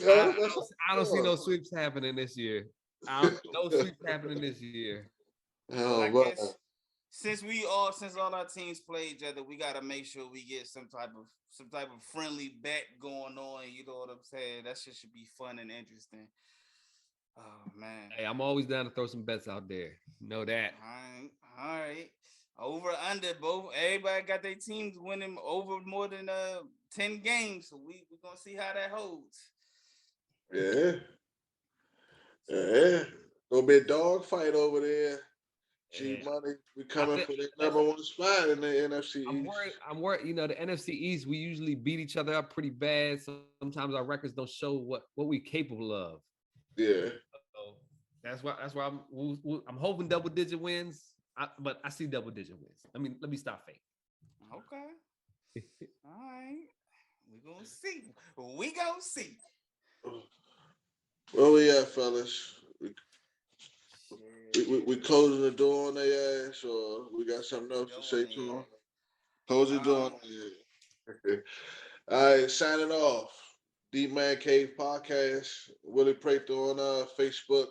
I don't see no sweeps happening this year. No sweeps happening this year. Well, I guess since all our teams play each other, we gotta make sure we get some type of friendly bet going on. You know what I'm saying? That shit should be fun and interesting. Oh man. Hey, I'm always down to throw some bets out there. Know that. All right. Over under both. Everybody got their teams winning over more than 10 games. So we're gonna see how that holds. Yeah. Yeah. Gonna be a dog fight over there. G Money, we coming for the number 1 spot in the NFC East. I'm worried. You know, the NFC East, we usually beat each other up pretty bad. So sometimes our records don't show what we're capable of. Yeah. So that's why I'm hoping double digit wins. But I see double digit wins. Let me stop fake. Okay. All right. We're gonna see. We gonna see. Where we at, fellas? We closing the door on their ass, or we got something else to say to them? Close the door on their ass. All right, signing off. Deep Man Cave Podcast. Willie Prater on Facebook.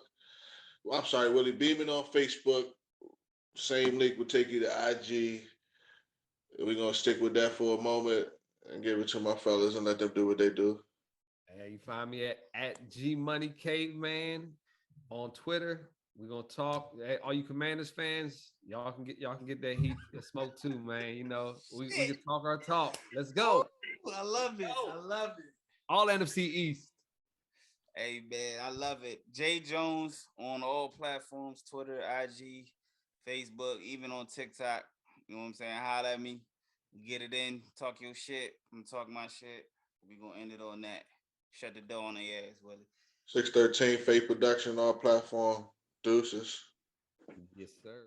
I'm sorry, Willie Beeman on Facebook. Same link will take you to IG. We're gonna stick with that for a moment and give it to my fellas and let them do what they do. Hey, you find me at G Money Caveman on Twitter. We're gonna talk. Hey, all you Commanders fans, y'all can get that heat, that smoke too, man. You know, we can talk our talk. Let's go. I love it. I love it. All NFC East. Hey man, I love it. Jae Jones on all platforms: Twitter, IG, Facebook, even on TikTok. You know what I'm saying? Holla at me. Get it in. Talk your shit. I'm talking my shit. We gonna end it on that. Shut the door on their ass, Willie. 613 Faye Production, all platform. Deuces. Yes, sir.